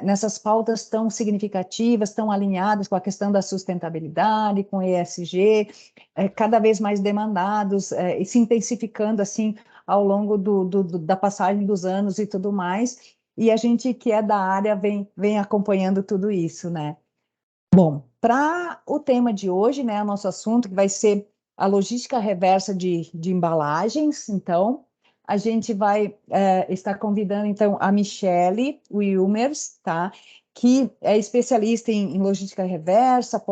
nessas pautas tão significativas, tão alinhadas com a questão da sustentabilidade, com ESG, cada vez mais demandados e se intensificando assim ao longo da passagem dos anos e tudo mais, e a gente que é da área vem acompanhando tudo isso, né? Bom, para o tema de hoje, né, o nosso assunto que vai ser a logística reversa de embalagens, então, a gente vai estar convidando, então, a Michele Wilmers, tá? Que é especialista em logística reversa,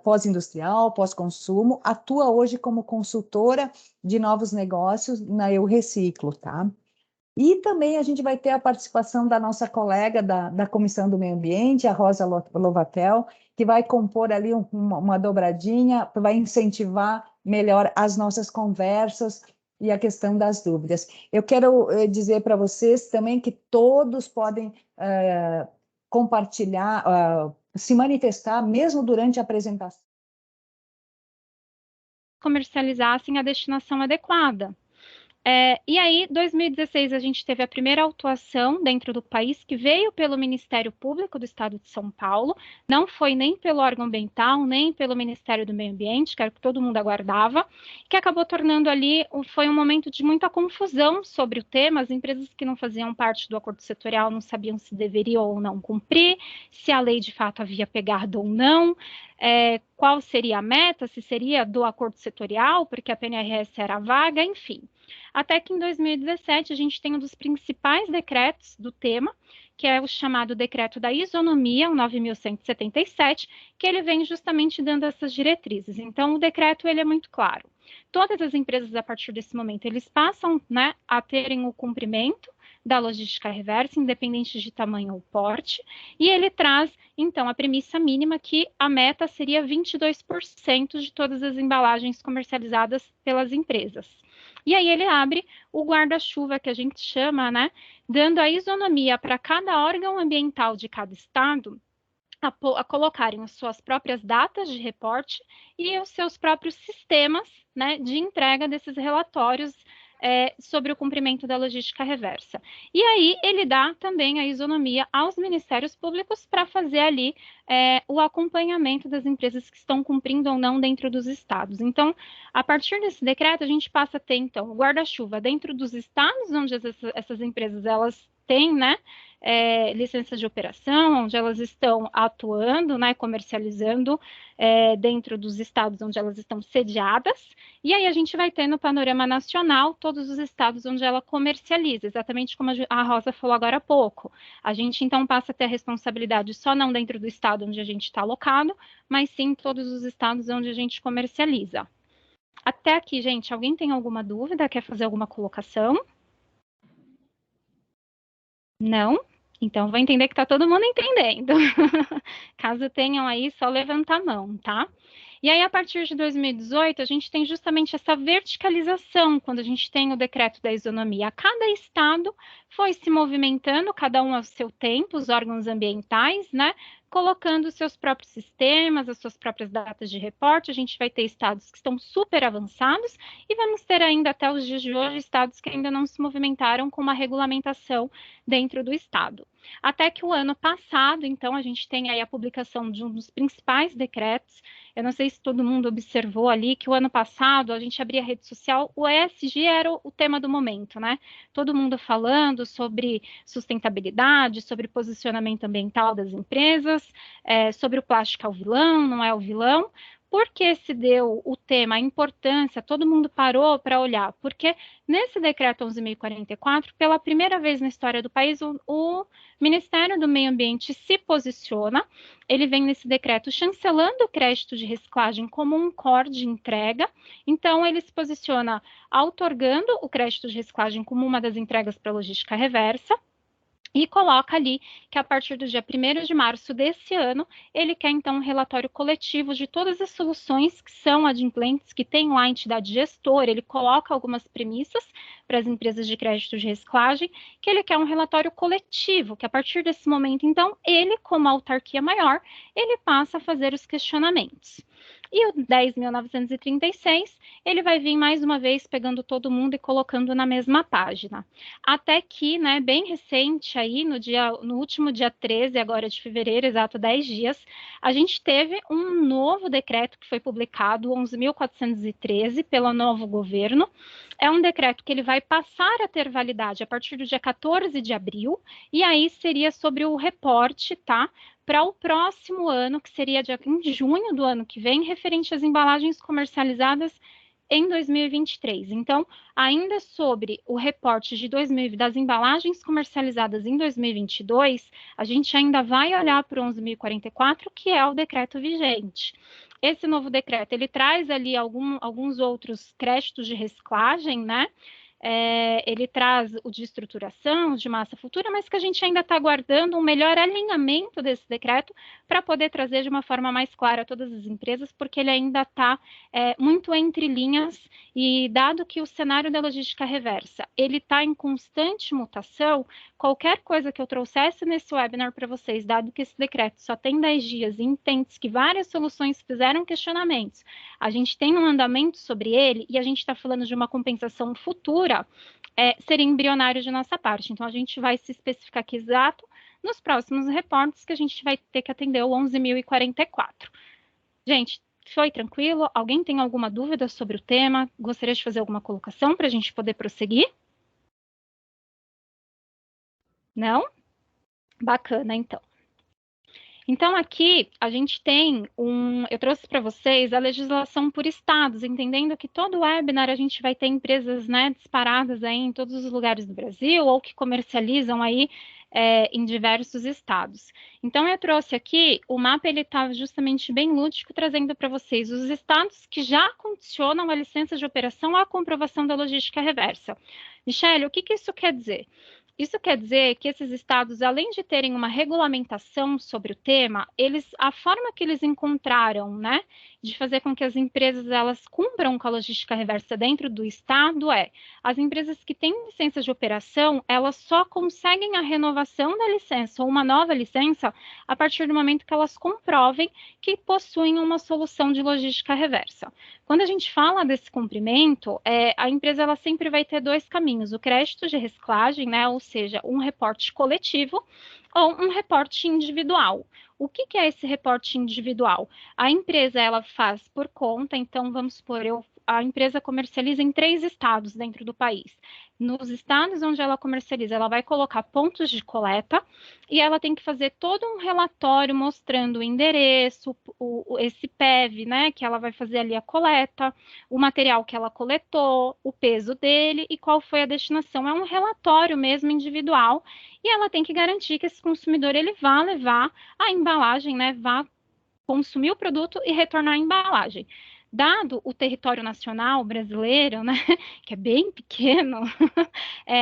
pós-industrial, pós-consumo, atua hoje como consultora de novos negócios na Eu Reciclo, tá? E também a gente vai ter a participação da nossa colega da Comissão do Meio Ambiente, a Rosa Lovatel, que vai compor ali uma dobradinha, vai incentivar melhor as nossas conversas e a questão das dúvidas. Eu quero dizer para vocês também que todos podem compartilhar, se manifestar, mesmo durante a apresentação. Comercializassem a destinação adequada. E aí, 2016, a gente teve a primeira autuação dentro do país, que veio pelo Ministério Público do Estado de São Paulo, não foi nem pelo órgão ambiental, nem pelo Ministério do Meio Ambiente, que era o que todo mundo aguardava, que acabou tornando ali, foi um momento de muita confusão sobre o tema, as empresas que não faziam parte do acordo setorial não sabiam se deveriam ou não cumprir, se a lei de fato havia pegado ou não, qual seria a meta, se seria do acordo setorial, porque a PNRS era vaga, enfim. Até que em 2017 a gente tem um dos principais decretos do tema, que é o chamado decreto da isonomia, o 9.177, que ele vem justamente dando essas diretrizes. Então, o decreto ele é muito claro. Todas as empresas, a partir desse momento, eles passam, né, a terem o cumprimento da logística reversa, independente de tamanho ou porte, e ele traz, então, a premissa mínima que a meta seria 22% de todas as embalagens comercializadas pelas empresas. E aí ele abre o guarda-chuva, que a gente chama, né, dando a isonomia para cada órgão ambiental de cada estado a colocarem as suas próprias datas de reporte e os seus próprios sistemas, né, de entrega desses relatórios sobre o cumprimento da logística reversa. E aí ele dá também a isonomia aos ministérios públicos para fazer ali o acompanhamento das empresas que estão cumprindo ou não dentro dos estados. Então, a partir desse decreto, a gente passa a ter, então, o guarda-chuva dentro dos estados, onde essas empresas elas têm, né, licença de operação, onde elas estão atuando, né, comercializando dentro dos estados onde elas estão sediadas, e aí a gente vai ter no panorama nacional todos os estados onde ela comercializa, exatamente como a Rosa falou agora há pouco. A gente então passa a ter a responsabilidade só não dentro do estado onde a gente está alocado, mas sim em todos os estados onde a gente comercializa. Até aqui, gente, alguém tem alguma dúvida? Quer fazer alguma colocação? Não? Então, vou entender que está todo mundo entendendo. Caso tenham aí, só levanta a mão, tá? E aí, a partir de 2018, a gente tem justamente essa verticalização, quando a gente tem o decreto da isonomia. Cada estado foi se movimentando, cada um ao seu tempo, os órgãos ambientais, né? Colocando os seus próprios sistemas, as suas próprias datas de reporte. A gente vai ter estados que estão super avançados e vamos ter ainda até os dias de hoje estados que ainda não se movimentaram com uma regulamentação dentro do estado. Até que o ano passado, então, a gente tem aí a publicação de um dos principais decretos. Eu não sei se todo mundo observou ali que o ano passado a gente abria a rede social, o ESG era o tema do momento, né? Todo mundo falando sobre sustentabilidade, sobre posicionamento ambiental das empresas, sobre o plástico é o vilão, não é o vilão. Por que se deu o tema, a importância, todo mundo parou para olhar? Porque nesse decreto 11.044, pela primeira vez na história do país, o Ministério do Meio Ambiente se posiciona, ele vem nesse decreto chancelando o crédito de reciclagem como um core de entrega, então ele se posiciona outorgando o crédito de reciclagem como uma das entregas para a logística reversa, e coloca ali que a partir do dia 1º de março desse ano, ele quer então um relatório coletivo de todas as soluções que são adimplentes, que tem lá a entidade gestora, ele coloca algumas premissas para as empresas de crédito de reciclagem, que ele quer um relatório coletivo, que a partir desse momento, então, ele, como autarquia maior, ele passa a fazer os questionamentos. E o 10.936, ele vai vir mais uma vez pegando todo mundo e colocando na mesma página. Até que, né, bem recente aí, no último dia 13 agora de fevereiro, exato 10 dias, a gente teve um novo decreto que foi publicado, 11.413, pelo novo governo. É um decreto que ele vai passar a ter validade a partir do dia 14 de abril, e aí seria sobre o reporte, tá? Para o próximo ano, que seria em junho do ano que vem, referente às embalagens comercializadas em 2023. Então, ainda sobre o reporte de 2000, das embalagens comercializadas em 2022, a gente ainda vai olhar para o 11.044, que é o decreto vigente. Esse novo decreto, ele traz ali alguns outros créditos de reciclagem, né? Ele traz o de estruturação, de massa futura, mas que a gente ainda está aguardando um melhor alinhamento desse decreto para poder trazer de uma forma mais clara a todas as empresas, porque ele ainda está muito entre linhas, e dado que o cenário da logística reversa, ele está em constante mutação, qualquer coisa que eu trouxesse nesse webinar para vocês, dado que esse decreto só tem 10 dias e entende que várias soluções fizeram questionamentos, a gente tem um andamento sobre ele e a gente está falando de uma compensação futura, seria embrionário de nossa parte. Então, a gente vai se especificar aqui exato nos próximos reportes que a gente vai ter que atender o 11.044. Gente, foi tranquilo? Alguém tem alguma dúvida sobre o tema? Gostaria de fazer alguma colocação para a gente poder prosseguir? Não? Bacana, então. Então, aqui a gente tem eu trouxe para vocês a legislação por estados, entendendo que todo webinar a gente vai ter empresas, né, disparadas aí em todos os lugares do Brasil ou que comercializam aí em diversos estados. Então, eu trouxe aqui, o mapa ele está justamente bem lúdico, trazendo para vocês os estados que já condicionam a licença de operação à comprovação da logística reversa. Michele, o que isso quer dizer? Isso quer dizer que esses estados, além de terem uma regulamentação sobre o tema, a forma que eles encontraram, né, de fazer com que as empresas elas cumpram com a logística reversa dentro do estado as empresas que têm licença de operação, elas só conseguem a renovação da licença ou uma nova licença a partir do momento que elas comprovem que possuem uma solução de logística reversa. Quando a gente fala desse cumprimento, a empresa ela sempre vai ter dois caminhos: o crédito de reciclagem, né, ou seja, um reporte coletivo, ou um reporte individual. O que é esse reporte individual? A empresa ela faz por conta, então vamos supor, a empresa comercializa em 3 estados dentro do país. Nos estados onde ela comercializa, ela vai colocar pontos de coleta e ela tem que fazer todo um relatório mostrando o endereço, esse PEV, né, que ela vai fazer ali a coleta, o material que ela coletou, o peso dele e qual foi a destinação. É um relatório mesmo individual e ela tem que garantir que esse consumidor ele vá levar a embalagem, né, vá consumir o produto e retornar a embalagem. Dado o território nacional brasileiro, né, que é bem pequeno,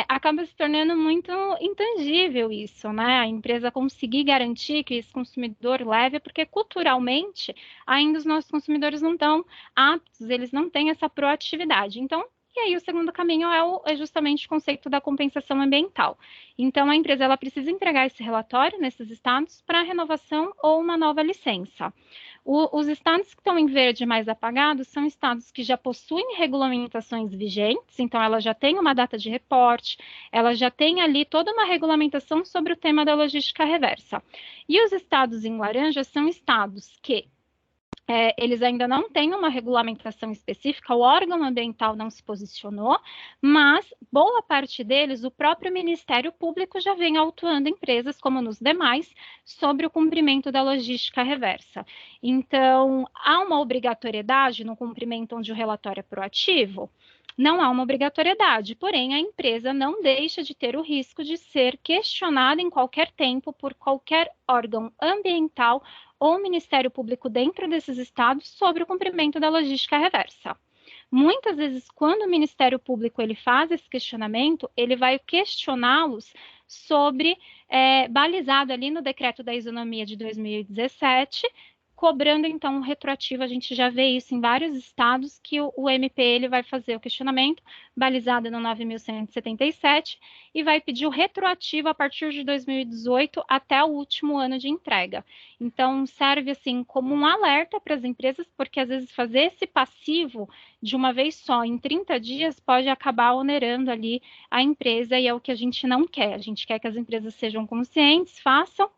acaba se tornando muito intangível isso, né? A empresa conseguir garantir que esse consumidor leve, porque culturalmente ainda os nossos consumidores não estão aptos, eles não têm essa proatividade. Então, e aí o segundo caminho é justamente o conceito da compensação ambiental. Então, a empresa ela precisa entregar esse relatório nesses estados para renovação ou uma nova licença. Os estados que estão em verde mais apagados são estados que já possuem regulamentações vigentes, então ela já tem uma data de reporte, ela já tem ali toda uma regulamentação sobre o tema da logística reversa. E os estados em laranja são estados que eles ainda não têm uma regulamentação específica, o órgão ambiental não se posicionou, mas boa parte deles, o próprio Ministério Público já vem autuando empresas, como nos demais, sobre o cumprimento da logística reversa. Então, há uma obrigatoriedade no cumprimento onde o relatório é proativo? Não há uma obrigatoriedade, porém a empresa não deixa de ter o risco de ser questionada em qualquer tempo por qualquer órgão ambiental ou Ministério Público dentro desses estados sobre o cumprimento da logística reversa. Muitas vezes, quando o Ministério Público ele faz esse questionamento, ele vai questioná-los sobre, balizado ali no decreto da isonomia de 2017, cobrando, então, o retroativo. A gente já vê isso em vários estados, que o MP ele vai fazer o questionamento, balizado no 9.177, e vai pedir o retroativo a partir de 2018 até o último ano de entrega. Então, serve, assim, como um alerta para as empresas, porque, às vezes, fazer esse passivo de uma vez só, em 30 dias, pode acabar onerando ali a empresa, e é o que a gente não quer. A gente quer que as empresas sejam conscientes, façam,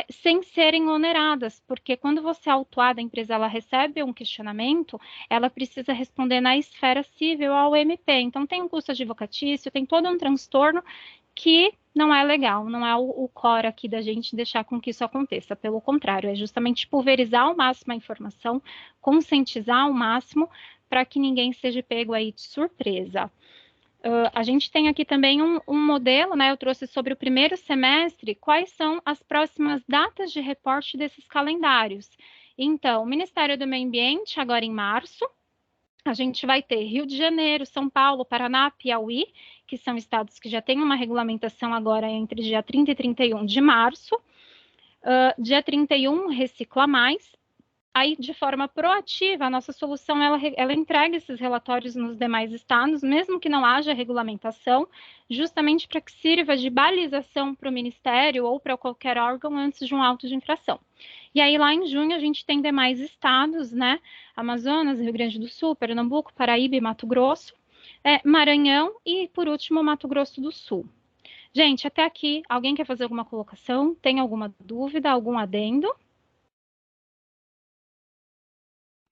sem serem oneradas, porque quando você é autuada, a empresa ela recebe um questionamento, ela precisa responder na esfera civil ao MP. Então, tem um custo advocatício, tem todo um transtorno que não é legal, não é o core aqui da gente deixar com que isso aconteça. Pelo contrário, é justamente pulverizar ao máximo a informação, conscientizar ao máximo, para que ninguém seja pego aí de surpresa. A gente tem aqui também um modelo, né? Eu trouxe sobre o primeiro semestre, quais são as próximas datas de reporte desses calendários. Então, o Ministério do Meio Ambiente, agora em março, a gente vai ter Rio de Janeiro, São Paulo, Paraná, Piauí, que são estados que já têm uma regulamentação agora entre dia 30 e 31 de março. Dia 31, Recicla Mais. Aí, de forma proativa, a nossa solução, ela entrega esses relatórios nos demais estados, mesmo que não haja regulamentação, justamente para que sirva de balização para o Ministério ou para qualquer órgão antes de um auto de infração. E aí, lá em junho, a gente tem demais estados, né? Amazonas, Rio Grande do Sul, Pernambuco, Paraíba e Mato Grosso, Maranhão e, por último, Mato Grosso do Sul. Gente, até aqui, alguém quer fazer alguma colocação? Tem alguma dúvida, algum adendo?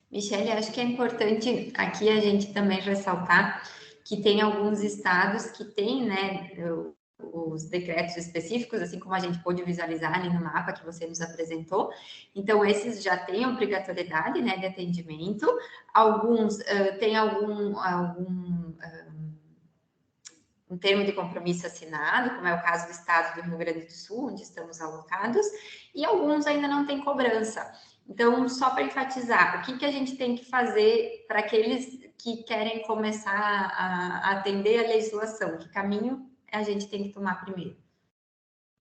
Michele, acho que é importante aqui a gente também ressaltar que tem alguns estados que têm, né, os decretos específicos, assim como a gente pôde visualizar ali no mapa que você nos apresentou. Então, esses já têm obrigatoriedade, né, de atendimento. Alguns têm um termo de compromisso assinado, como é o caso do estado do Rio Grande do Sul, onde estamos alocados, e alguns ainda não têm cobrança. Então, só para enfatizar, o que a gente tem que fazer para aqueles que querem começar a atender a legislação? Que caminho a gente tem que tomar primeiro?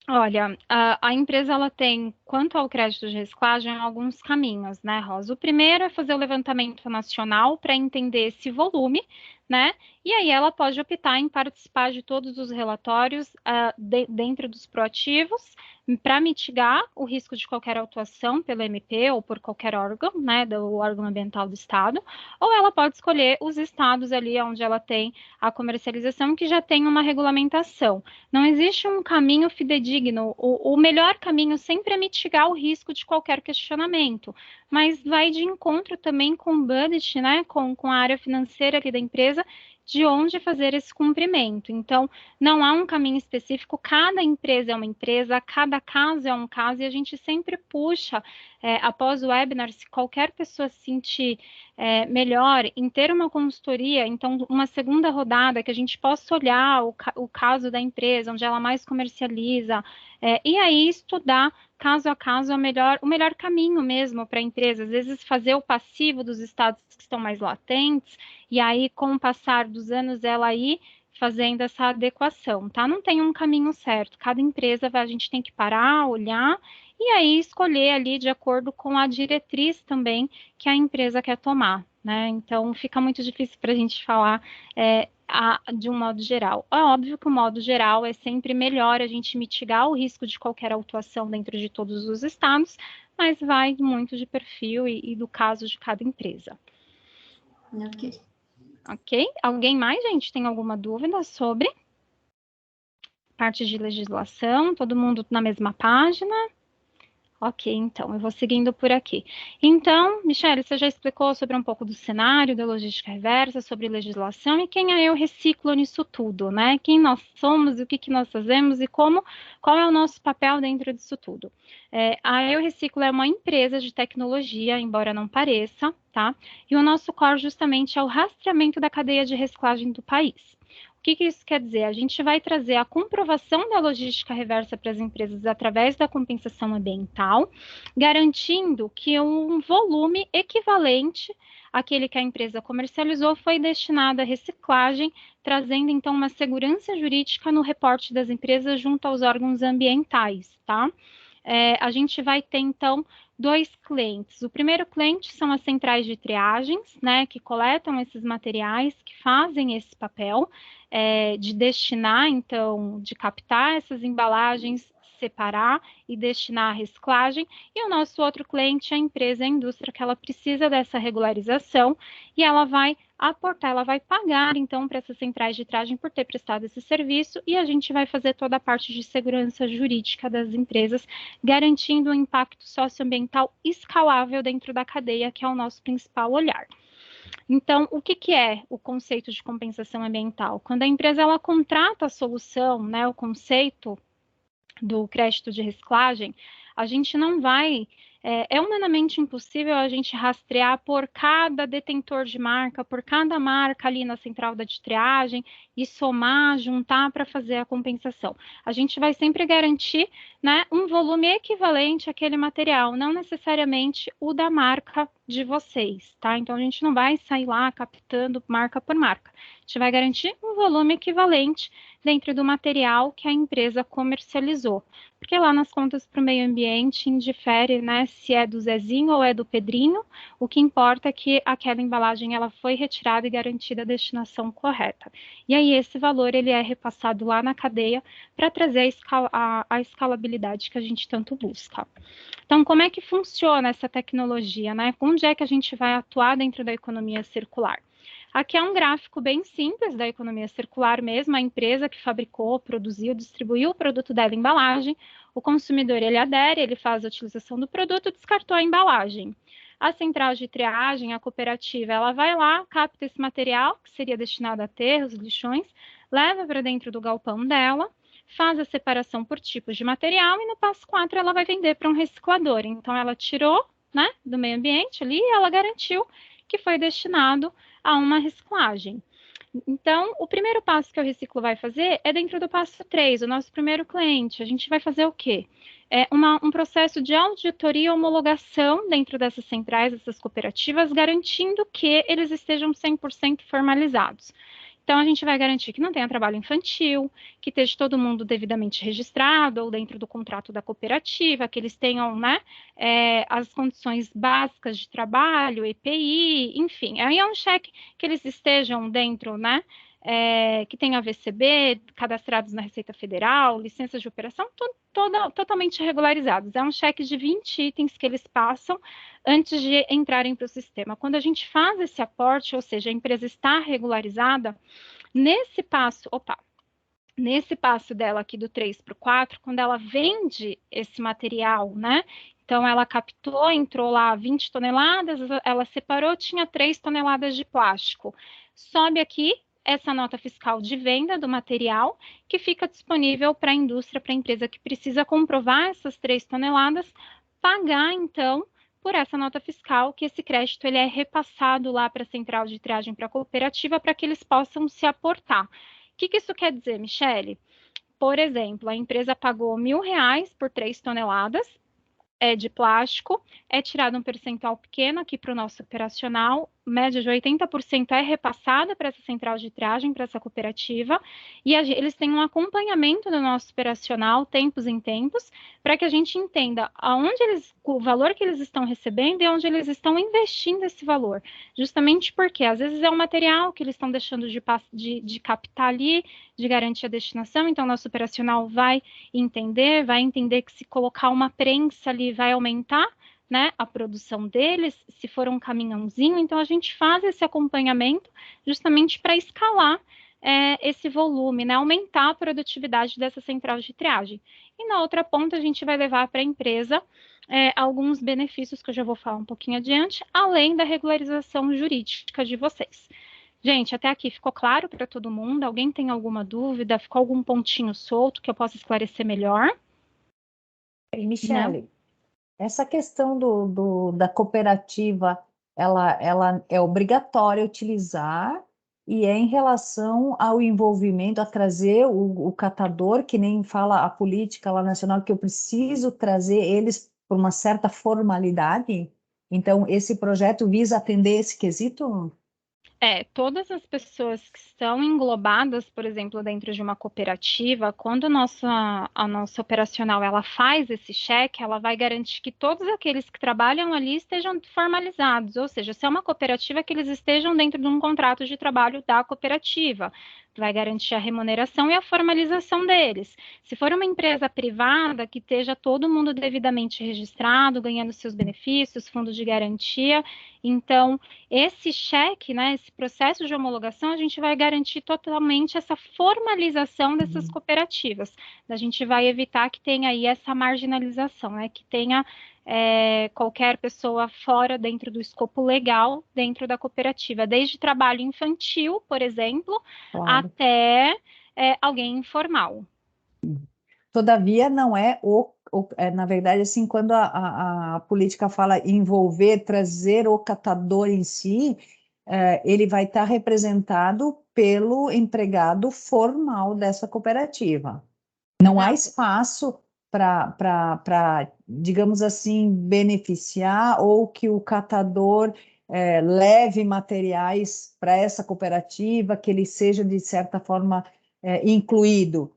Olha, a empresa ela tem, quanto ao crédito de reciclagem, alguns caminhos, né, Rosa? O primeiro é fazer o levantamento nacional para entender esse volume, né? E aí ela pode optar em participar de todos os relatórios dentro dos proativos para mitigar o risco de qualquer autuação pelo MP ou por qualquer órgão, né, do órgão ambiental do estado, ou ela pode escolher os estados ali onde ela tem a comercialização que já tem uma regulamentação. Não existe um caminho fidedigno. O melhor caminho sempre é mitigar o risco de qualquer questionamento, mas vai de encontro também com o budget, né, com a área financeira ali da empresa, de onde fazer esse cumprimento. Então, não há um caminho específico, cada empresa é uma empresa, cada caso é um caso, e a gente sempre puxa, após o webinar, se qualquer pessoa se sentir melhor em ter uma consultoria, então uma segunda rodada que a gente possa olhar o caso da empresa, onde ela mais comercializa, e aí estudar caso a caso o melhor caminho mesmo para a empresa. Às vezes fazer o passivo dos estados que estão mais latentes, e aí com o passar dos anos ela ir fazendo essa adequação, tá? Não tem um caminho certo, cada empresa a gente tem que parar, olhar, e aí escolher ali de acordo com a diretriz também que a empresa quer tomar, né? Então fica muito difícil para a gente falar de um modo geral. É óbvio que o modo geral é sempre melhor a gente mitigar o risco de qualquer autuação dentro de todos os estados, mas vai muito de perfil e do caso de cada empresa. Ok. Ok? Alguém mais, gente, tem alguma dúvida sobre parte de legislação? Todo mundo na mesma página? Ok, então, eu vou seguindo por aqui. Então, Michele, você já explicou sobre um pouco do cenário da logística reversa, sobre legislação e quem é Eu Reciclo nisso tudo, né? Quem nós somos, o que nós fazemos e qual é o nosso papel dentro disso tudo. A Eu Reciclo é uma empresa de tecnologia, embora não pareça, tá? E o nosso core justamente é o rastreamento da cadeia de reciclagem do país. O que isso quer dizer? A gente vai trazer a comprovação da logística reversa para as empresas através da compensação ambiental, garantindo que um volume equivalente àquele que a empresa comercializou foi destinado à reciclagem, trazendo então uma segurança jurídica no reporte das empresas junto aos órgãos ambientais, tá? a gente vai ter, então, 2 clientes. O primeiro cliente são as centrais de triagens, né, que coletam esses materiais, que fazem esse papel de destinar, então, de captar essas embalagens, separar e destinar à reciclagem. E o nosso outro cliente é a empresa, a indústria, que ela precisa dessa regularização e ela vai aportar, ela vai pagar, então, para essas centrais de triagem por ter prestado esse serviço e a gente vai fazer toda a parte de segurança jurídica das empresas, garantindo um impacto socioambiental escalável dentro da cadeia, que é o nosso principal olhar. Então, o que é o conceito de compensação ambiental? Quando a empresa ela contrata a solução, né, o conceito do crédito de reciclagem, a gente não vai... É humanamente impossível a gente rastrear por cada detentor de marca, por cada marca ali na central de triagem e somar, juntar para fazer a compensação. A gente vai sempre garantir, né, um volume equivalente àquele material, não necessariamente o da marca de vocês, tá? Então, a gente não vai sair lá captando marca por marca. A gente vai garantir um volume equivalente dentro do material que a empresa comercializou. Porque lá nas contas para o meio ambiente indifere, né, se é do Zezinho ou é do Pedrinho, o que importa é que aquela embalagem ela foi retirada e garantida a destinação correta. E aí esse valor ele é repassado lá na cadeia para trazer a escalabilidade que a gente tanto busca. Então, como é que funciona essa tecnologia, né? Onde é que a gente vai atuar dentro da economia circular? Aqui é um gráfico bem simples da economia circular mesmo, a empresa que fabricou, produziu, distribuiu o produto dela em embalagem, o consumidor ele adere, ele faz a utilização do produto, descartou a embalagem. A central de triagem, a cooperativa, ela vai lá, capta esse material, que seria destinado a aterros, lixões, leva para dentro do galpão dela, faz a separação por tipos de material e no passo 4 ela vai vender para um reciclador. Então, ela tirou, né, do meio ambiente ali e ela garantiu que foi destinado a uma reciclagem. Então, o primeiro passo que o Reciclo vai fazer é dentro do passo 3, o nosso primeiro cliente. A gente vai fazer o quê? Um processo de auditoria e homologação dentro dessas centrais, dessas cooperativas, garantindo que eles estejam 100% formalizados. Então, a gente vai garantir que não tenha trabalho infantil, que esteja todo mundo devidamente registrado ou dentro do contrato da cooperativa, que eles tenham, né, as condições básicas de trabalho, EPI, enfim. Aí é um cheque que eles estejam dentro, né, que tenha VCB, cadastrados na Receita Federal, licenças de operação, totalmente regularizados. É um cheque de 20 itens que eles passam antes de entrarem para o sistema. Quando a gente faz esse aporte, ou seja, a empresa está regularizada, nesse passo dela aqui do 3 para o 4, quando ela vende esse material, né? Então, ela captou, entrou lá 20 toneladas, ela separou, tinha 3 toneladas de plástico. Sobe aqui essa nota fiscal de venda do material, que fica disponível para a indústria, para a empresa que precisa comprovar essas 3 toneladas, pagar, então, por essa nota fiscal, que esse crédito ele é repassado lá para a central de triagem, para a cooperativa, para que eles possam se aportar. O que isso quer dizer, Michele? Por exemplo, a empresa pagou R$1.000 por 3 toneladas de plástico, é tirado um percentual pequeno aqui para o nosso operacional, média de 80% é repassada para essa central de triagem, para essa cooperativa, e eles têm um acompanhamento do nosso operacional, tempos em tempos, para que a gente entenda o valor que eles estão recebendo e onde eles estão investindo esse valor. Justamente porque, às vezes, é um material que eles estão deixando de captar ali, de garantir a destinação, então, nosso operacional vai entender que se colocar uma prensa ali vai aumentar, né, a produção deles, se for um caminhãozinho, então a gente faz esse acompanhamento justamente para escalar esse volume, né, aumentar a produtividade dessa central de triagem. E na outra ponta a gente vai levar para a empresa alguns benefícios que eu já vou falar um pouquinho adiante, além da regularização jurídica de vocês. Gente, até aqui ficou claro para todo mundo? Alguém tem alguma dúvida? Ficou algum pontinho solto que eu possa esclarecer melhor? E Michele, essa questão da cooperativa, ela é obrigatória utilizar e é em relação ao envolvimento, a trazer o catador, que nem fala a política lá nacional, que eu preciso trazer eles por uma certa formalidade. Então, esse projeto visa atender esse quesito? Todas as pessoas que estão englobadas, por exemplo, dentro de uma cooperativa, quando a nossa operacional ela faz esse cheque, ela vai garantir que todos aqueles que trabalham ali estejam formalizados, ou seja, se é uma cooperativa, que eles estejam dentro de um contrato de trabalho da cooperativa, vai garantir a remuneração e a formalização deles. Se for uma empresa privada, que esteja todo mundo devidamente registrado, ganhando seus benefícios, fundos de garantia. Então, esse cheque, né, esse processo de homologação, a gente vai garantir totalmente essa formalização dessas cooperativas. A gente vai evitar que tenha aí essa marginalização, né, que tenha qualquer pessoa fora dentro do escopo legal dentro da cooperativa, desde trabalho infantil, por exemplo, Claro. até alguém informal. Todavia, não é na verdade, assim, quando a política fala envolver, trazer o catador em si, ele vai estar representado pelo empregado formal dessa cooperativa. Não há espaço para, digamos assim, beneficiar ou que o catador leve materiais para essa cooperativa, que ele seja, de certa forma, incluído.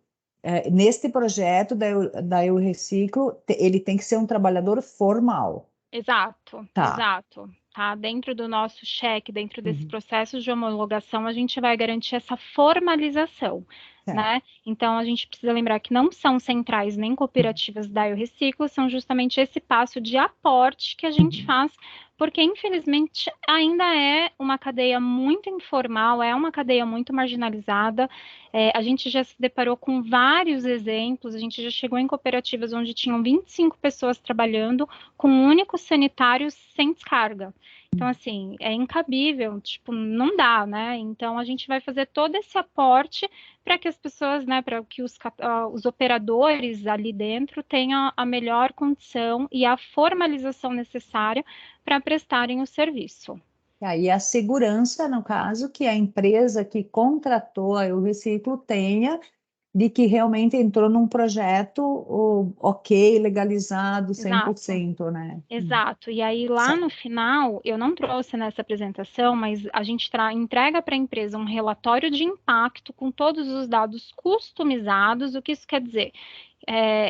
Neste projeto da Eu Reciclo, ele tem que ser um trabalhador formal. Exato, Tá. exato. Tá? Dentro do nosso cheque, dentro desse processo de homologação, a gente vai garantir essa formalização, né? Então, a gente precisa lembrar que não são centrais nem cooperativas da Eu Reciclo, são justamente esse passo de aporte que a gente faz, porque, infelizmente, ainda é uma cadeia muito informal, é uma cadeia muito marginalizada. A gente já se deparou com vários exemplos, a gente já chegou em cooperativas onde tinham 25 pessoas trabalhando, com um único sanitário sem descarga. Então, assim, é incabível, tipo, não dá, né? Então, a gente vai fazer todo esse aporte para que as pessoas, né, para que os operadores ali dentro tenham a melhor condição e a formalização necessária para prestarem o serviço. E aí a segurança, no caso, que a empresa que contratou a Eu Reciclo tenha de que realmente entrou num projeto ok, legalizado, 100%, né? Exato. E aí, lá no final, eu não trouxe nessa apresentação, mas a gente entrega para a empresa um relatório de impacto com todos os dados customizados. O que isso quer dizer?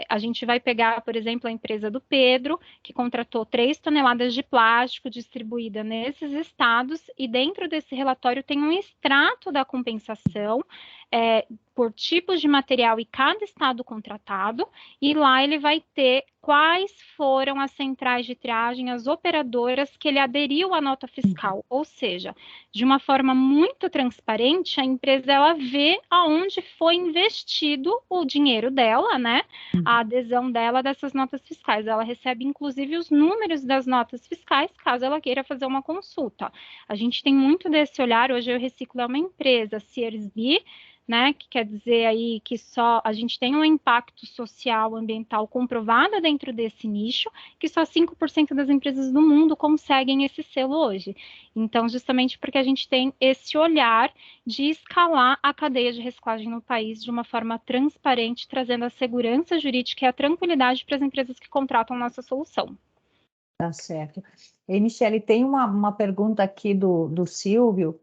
A gente vai pegar, por exemplo, a empresa do Pedro, que contratou 3 toneladas de plástico distribuída nesses estados, e dentro desse relatório tem um extrato da compensação por tipos de material e cada estado contratado, e lá ele vai ter quais foram as centrais de triagem, as operadoras que ele aderiu à nota fiscal, ou seja, de uma forma muito transparente, a empresa ela vê aonde foi investido o dinheiro dela, né? A adesão dela dessas notas fiscais. Ela recebe, inclusive, os números das notas fiscais, caso ela queira fazer uma consulta. A gente tem muito desse olhar. Hoje eu Reciclo é uma empresa, Series B, né, que quer dizer aí que só a gente tem um impacto social, ambiental comprovado dentro desse nicho, que só 5% das empresas do mundo conseguem esse selo hoje. Então, justamente porque a gente tem esse olhar de escalar a cadeia de reciclagem no país de uma forma transparente, trazendo a segurança jurídica e a tranquilidade para as empresas que contratam nossa solução. Tá certo. E, Michele, tem uma pergunta aqui do Silvio.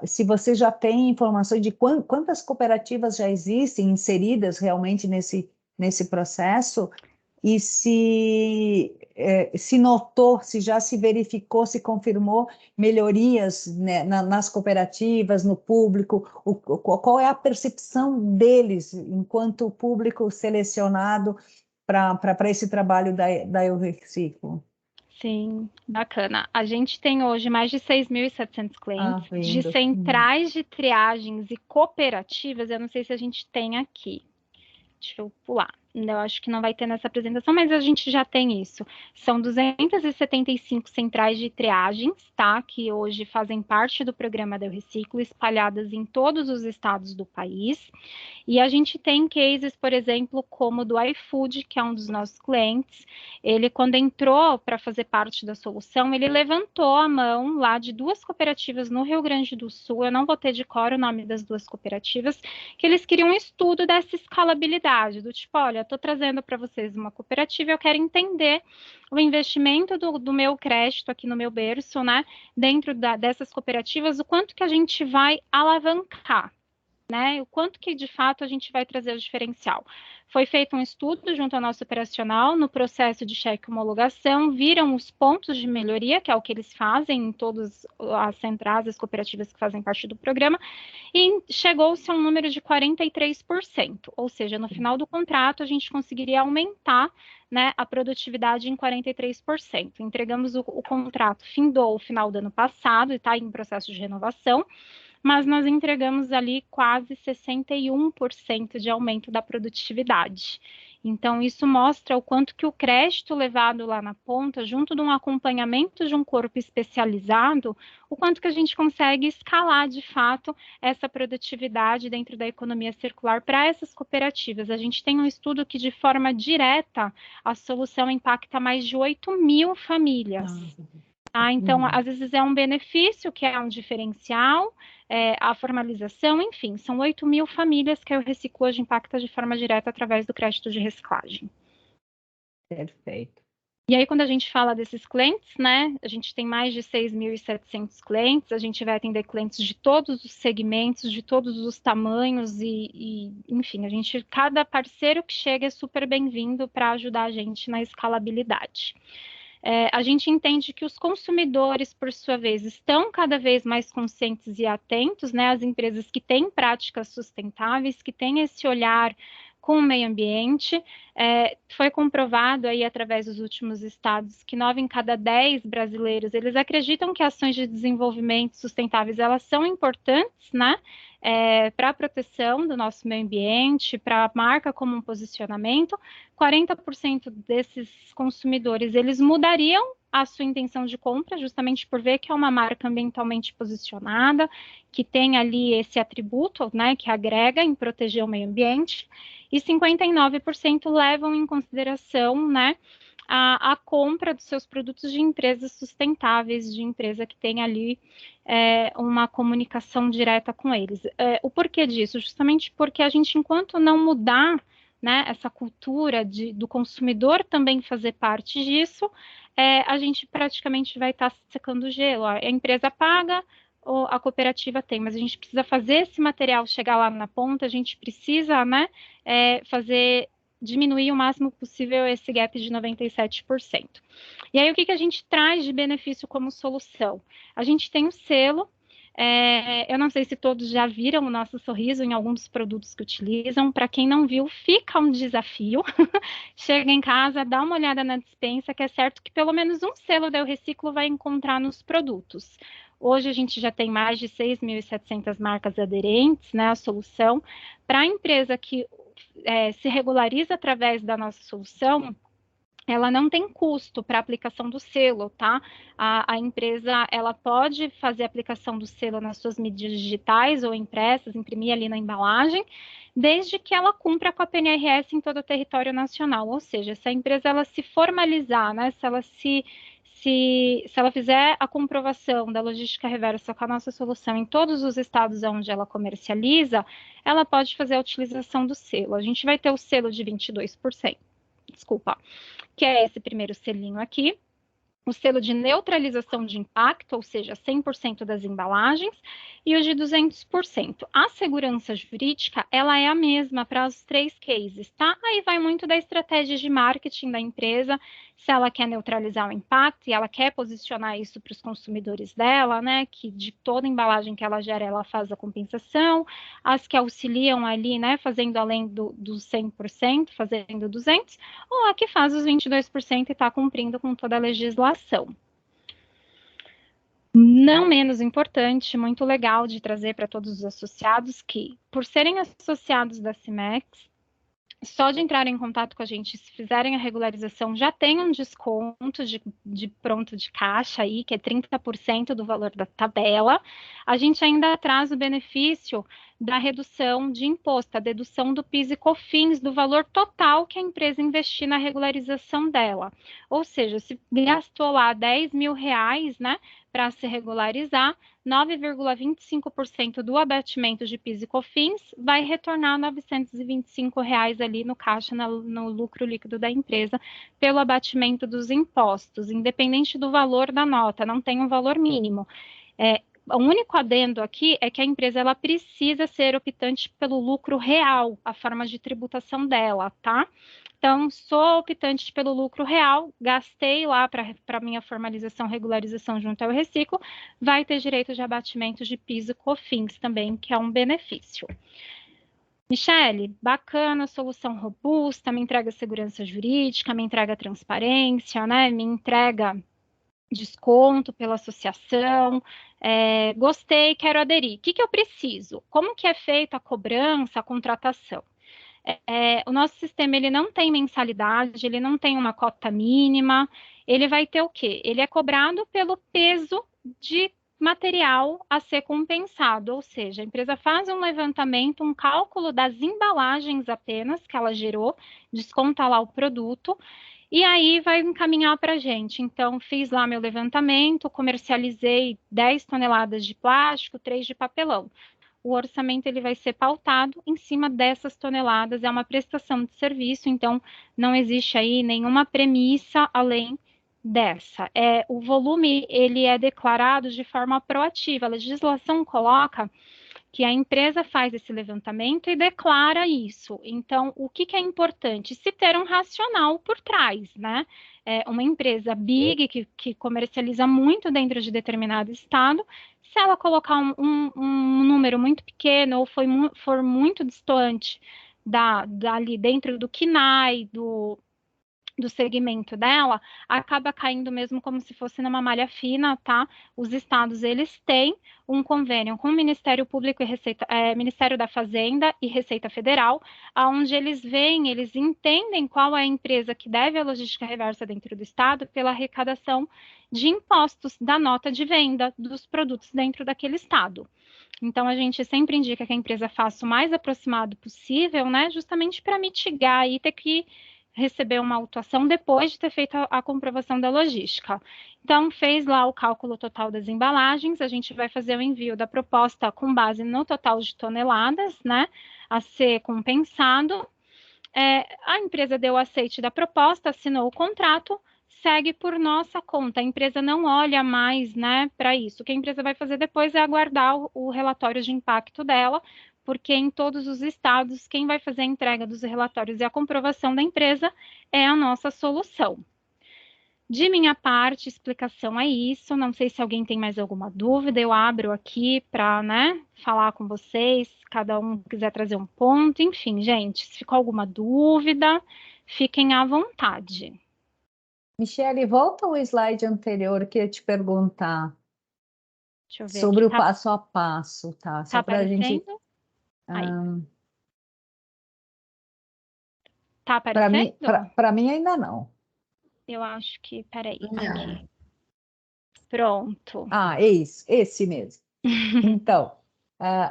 Se você já tem informações de quantas cooperativas já existem inseridas realmente nesse processo, e se notou, se já se verificou, se confirmou melhorias, né, nas cooperativas, no público, qual é a percepção deles enquanto público selecionado para esse trabalho da Eu Reciclo? Sim, bacana. A gente tem hoje mais de 6.700 clientes de Vendo. centrais de triagens e cooperativas. Eu não sei se a gente tem aqui. Deixa eu pular. Eu acho que não vai ter nessa apresentação, mas a gente já tem isso. São 275 centrais de triagens, tá? Que hoje fazem parte do programa da Eu Reciclo, espalhadas em todos os estados do país. E a gente tem cases, por exemplo, como o do iFood, que é um dos nossos clientes. Ele, quando entrou para fazer parte da solução, ele levantou a mão lá de 2 cooperativas no Rio Grande do Sul. Eu não vou ter de cor o nome das 2 cooperativas, que eles queriam um estudo dessa escalabilidade, do tipo, olha, estou trazendo para vocês uma cooperativa, eu quero entender o investimento do meu crédito aqui no meu berço, né, dentro dessas cooperativas, o quanto que a gente vai alavancar, né? O quanto que, de fato, a gente vai trazer o diferencial. Foi feito um estudo junto ao nosso operacional no processo de cheque homologação, viram os pontos de melhoria, que é o que eles fazem em todas as centrais, as cooperativas que fazem parte do programa, e chegou-se a um número de 43%, ou seja, no final do contrato a gente conseguiria aumentar, né, a produtividade em 43%. Entregamos o contrato, findou o final do ano passado e está em processo de renovação, mas nós entregamos ali quase 61% de aumento da produtividade. Então, isso mostra o quanto que o crédito levado lá na ponta, junto de um acompanhamento de um corpo especializado, o quanto que a gente consegue escalar, de fato, essa produtividade dentro da economia circular para essas cooperativas. A gente tem um estudo que, de forma direta, a solução impacta mais de 8.000 famílias. Então, às vezes é um benefício que é um diferencial, a formalização, enfim, são 8.000 famílias que o Reciclo hoje impacta de forma direta através do crédito de reciclagem. Perfeito. E aí, quando a gente fala desses clientes, né, a gente tem mais de 6.700 clientes, a gente vai atender clientes de todos os segmentos, de todos os tamanhos enfim, cada parceiro que chega é super bem-vindo para ajudar a gente na escalabilidade. A gente entende que os consumidores, por sua vez, estão cada vez mais conscientes e atentos, né? As empresas que têm práticas sustentáveis, que têm esse olhar com o meio ambiente. Foi comprovado aí através dos últimos estados que 9 em cada 10 brasileiros, eles acreditam que ações de desenvolvimento sustentáveis, elas são importantes, né? Para a proteção do nosso meio ambiente, para a marca como um posicionamento. 40% desses consumidores, eles mudariam a sua intenção de compra, justamente por ver que é uma marca ambientalmente posicionada, que tem ali esse atributo, né, que agrega em proteger o meio ambiente, e 59% levam em consideração, né, a compra dos seus produtos de empresas sustentáveis, de empresa que tem ali uma comunicação direta com eles. O porquê disso? Justamente porque a gente, enquanto não mudar, né, essa cultura do consumidor também fazer parte disso, a gente praticamente vai estar secando o gelo. A empresa paga, ou a cooperativa tem, mas a gente precisa fazer esse material chegar lá na ponta, a gente precisa, né, diminuir o máximo possível esse gap de 97%. E aí, o que a gente traz de benefício como solução? A gente tem um selo, eu não sei se todos já viram o nosso sorriso em alguns dos produtos que utilizam. Para quem não viu, fica um desafio. Chega em casa, dá uma olhada na despensa, que é certo que pelo menos um selo da Eu Reciclo vai encontrar nos produtos. Hoje a gente já tem mais de 6.700 marcas aderentes, né, à solução. Para a empresa que se regulariza através da nossa solução, ela não tem custo para aplicação do selo, tá? A empresa, ela pode fazer a aplicação do selo nas suas mídias digitais ou impressas, imprimir ali na embalagem, desde que ela cumpra com a PNRS em todo o território nacional. Ou seja, se a empresa ela se formalizar, né? Se ela fizer a comprovação da logística reversa com a nossa solução em todos os estados onde ela comercializa, ela pode fazer a utilização do selo. A gente vai ter o selo de 22%, que é esse primeiro selinho aqui, o selo de neutralização de impacto, ou seja, 100% das embalagens, e o de 200%. A segurança jurídica, ela é a mesma para os 3 cases, tá? Aí vai muito da estratégia de marketing da empresa, se ela quer neutralizar o impacto e ela quer posicionar isso para os consumidores dela, né, que de toda embalagem que ela gera, ela faz a compensação, as que auxiliam ali, né, fazendo além do 100%, fazendo 200%, ou a que faz os 22% e está cumprindo com toda a legislação. Não menos importante, muito legal de trazer para todos os associados que, por serem associados da Cimex, só de entrarem em contato com a gente, se fizerem a regularização, já tem um desconto de pronto de caixa aí, que é 30% do valor da tabela. A gente ainda traz o benefício da redução de imposto, a dedução do PIS e COFINS, do valor total que a empresa investir na regularização dela. Ou seja, se gastou lá R$10.000, né, para se regularizar, 9,25% do abatimento de PIS e COFINS vai retornar R$ 925 ali no caixa, no lucro líquido da empresa, pelo abatimento dos impostos, independente do valor da nota, não tem um valor mínimo. O único adendo aqui é que a empresa ela precisa ser optante pelo lucro real, a forma de tributação dela, tá? Então, sou optante pelo lucro real, gastei lá para minha formalização, regularização junto ao Reciclo, vai ter direito de abatimento de PIS e COFINS também, que é um benefício. Michele, bacana, solução robusta, me entrega segurança jurídica, me entrega transparência, né? Me entrega desconto pela associação, gostei, quero aderir. O que eu preciso? Como que é feita a cobrança, a contratação? O nosso sistema ele não tem mensalidade, ele não tem uma cota mínima, ele vai ter o quê? Ele é cobrado pelo peso de material a ser compensado, ou seja, a empresa faz um levantamento, um cálculo das embalagens apenas que ela gerou, desconta lá o produto, e aí vai encaminhar para a gente. Então, fiz lá meu levantamento, comercializei 10 toneladas de plástico, 3 de papelão. O orçamento ele vai ser pautado em cima dessas toneladas, é uma prestação de serviço, então não existe aí nenhuma premissa além dessa. O volume ele é declarado de forma proativa, a legislação coloca que a empresa faz esse levantamento e declara isso. Então, o que é importante? Se ter um racional por trás, né? Uma empresa big, que comercializa muito dentro de determinado estado, se ela colocar um número muito pequeno ou for muito distante dali dentro do KNAI, do segmento dela, acaba caindo mesmo como se fosse numa malha fina, tá? Os estados, eles têm um convênio com o Ministério Público e Ministério da Fazenda e Receita Federal, onde eles entendem qual é a empresa que deve a logística reversa dentro do estado pela arrecadação de impostos da nota de venda dos produtos dentro daquele estado. Então, a gente sempre indica que a empresa faça o mais aproximado possível, né? Justamente para mitigar e ter que receber uma autuação depois de ter feito a comprovação da logística. Então, fez lá o cálculo total das embalagens, a gente vai fazer o envio da proposta com base no total de toneladas, né, a ser compensado. A empresa deu o aceite da proposta, assinou o contrato, segue por nossa conta. A empresa não olha mais, né, para isso. O que a empresa vai fazer depois é aguardar o relatório de impacto dela, porque em todos os estados, quem vai fazer a entrega dos relatórios e a comprovação da empresa é a nossa solução. De minha parte, explicação é isso. Não sei se alguém tem mais alguma dúvida, eu abro aqui para, né, falar com vocês, cada um quiser trazer um ponto. Enfim, gente, se ficou alguma dúvida, fiquem à vontade. Michele, volta ao slide anterior que eu ia te perguntar Deixa eu ver sobre aqui. o passo a passo, tá? Só para a gente. Tá aparecendo? Para mim ainda não. Eu acho que, peraí, aqui. Pronto. Ah, esse mesmo. Então,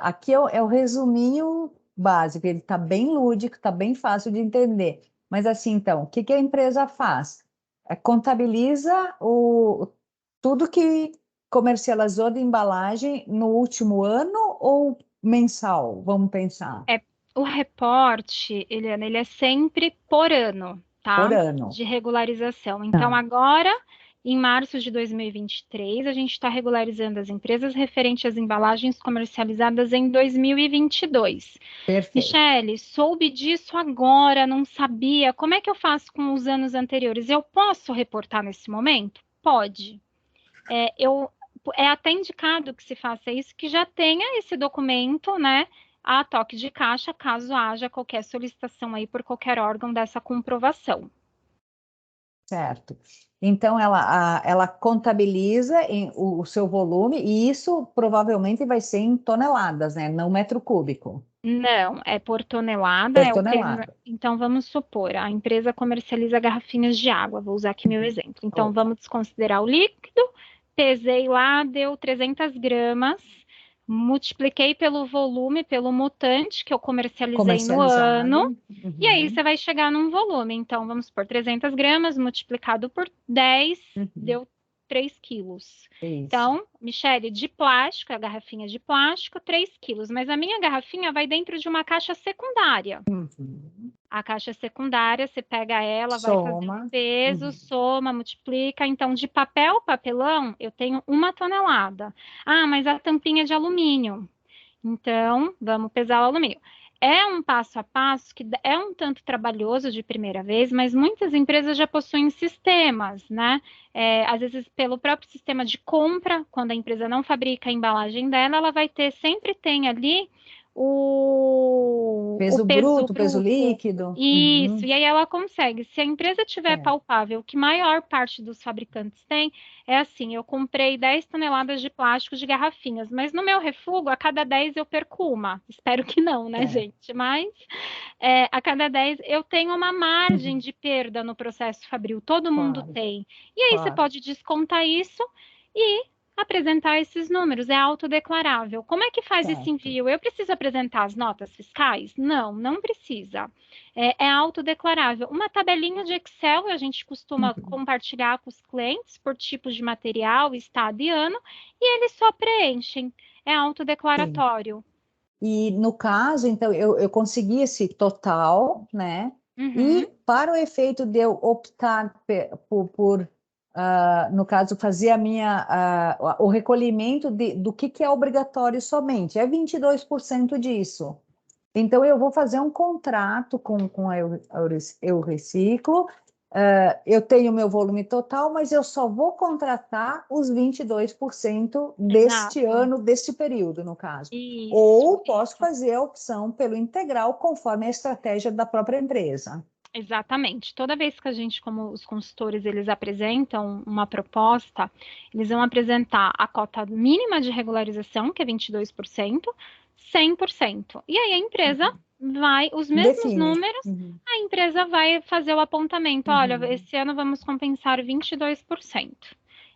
aqui é o resuminho básico, ele está bem lúdico, está bem fácil de entender. Mas assim, então, o que a empresa faz? Contabiliza tudo que comercializou de embalagem no último ano ou mensal? Vamos pensar. O reporte, Eliana, ele é sempre por ano, tá? Por ano. De regularização. Então, agora, em março de 2023, a gente está regularizando as empresas referente às embalagens comercializadas em 2022. Perfeito. Michele, soube disso agora, não sabia. Como é que eu faço com os anos anteriores? Eu posso reportar nesse momento? Pode. É até indicado que se faça isso, que já tenha esse documento, né, a toque de caixa, caso haja qualquer solicitação aí por qualquer órgão dessa comprovação. Certo. Então, ela contabiliza o seu volume, e isso provavelmente vai ser em toneladas, né? Não metro cúbico. Não, é por tonelada. Por tonelada. Então, vamos supor, a empresa comercializa garrafinhas de água, vou usar aqui meu exemplo. Então, vamos desconsiderar o líquido, pesei lá, deu 300 gramas, multipliquei pelo volume, pelo mutante que eu comercializei no ano, e aí você vai chegar num volume. Então, vamos supor, 300 gramas multiplicado por 10, deu 3 quilos. Isso. Então, Michele, de plástico, a garrafinha de plástico, 3 quilos. Mas a minha garrafinha vai dentro de uma caixa secundária. A caixa secundária, você pega ela, vai fazer Soma. o peso, soma, multiplica. Então, de papel, papelão, eu tenho 1 tonelada. Ah, mas a tampinha é de alumínio. Então, vamos pesar o alumínio. É um passo a passo que é um tanto trabalhoso de primeira vez, mas muitas empresas já possuem sistemas, né? Às vezes, pelo próprio sistema de compra, quando a empresa não fabrica a embalagem dela, ela vai ter, sempre tem ali o Peso bruto, peso líquido. Isso, e aí ela consegue. Se a empresa tiver É. palpável, o que maior parte dos fabricantes tem, é assim, eu comprei 10 toneladas de plástico de garrafinhas, mas no meu refúgio, a cada 10 eu perco uma. Espero que não, né, gente? Mas a cada 10 eu tenho uma margem de perda no processo fabril, todo mundo tem. E aí você pode descontar isso e apresentar esses números, é autodeclarável. Como é que faz esse envio? Eu preciso apresentar as notas fiscais? Não, não precisa. É autodeclarável. Uma tabelinha de Excel, a gente costuma compartilhar com os clientes por tipos de material, estado e ano, e eles só preenchem. É autodeclaratório. E no caso, então, eu consegui esse total, né? E para o efeito de eu optar por no caso, fazer o recolhimento do que é obrigatório somente, é 22% disso. Então, eu vou fazer um contrato com a Eu Reciclo, eu tenho meu volume total, mas eu só vou contratar os 22% deste ano, deste período, no caso. Ou posso fazer a opção pelo integral, conforme a estratégia da própria empresa. Exatamente. Toda vez que a gente, como os consultores, eles apresentam uma proposta, eles vão apresentar a cota mínima de regularização, que é 22%, 100%. E aí a empresa vai, os mesmos números, a empresa vai fazer o apontamento. Olha, esse ano vamos compensar 22%.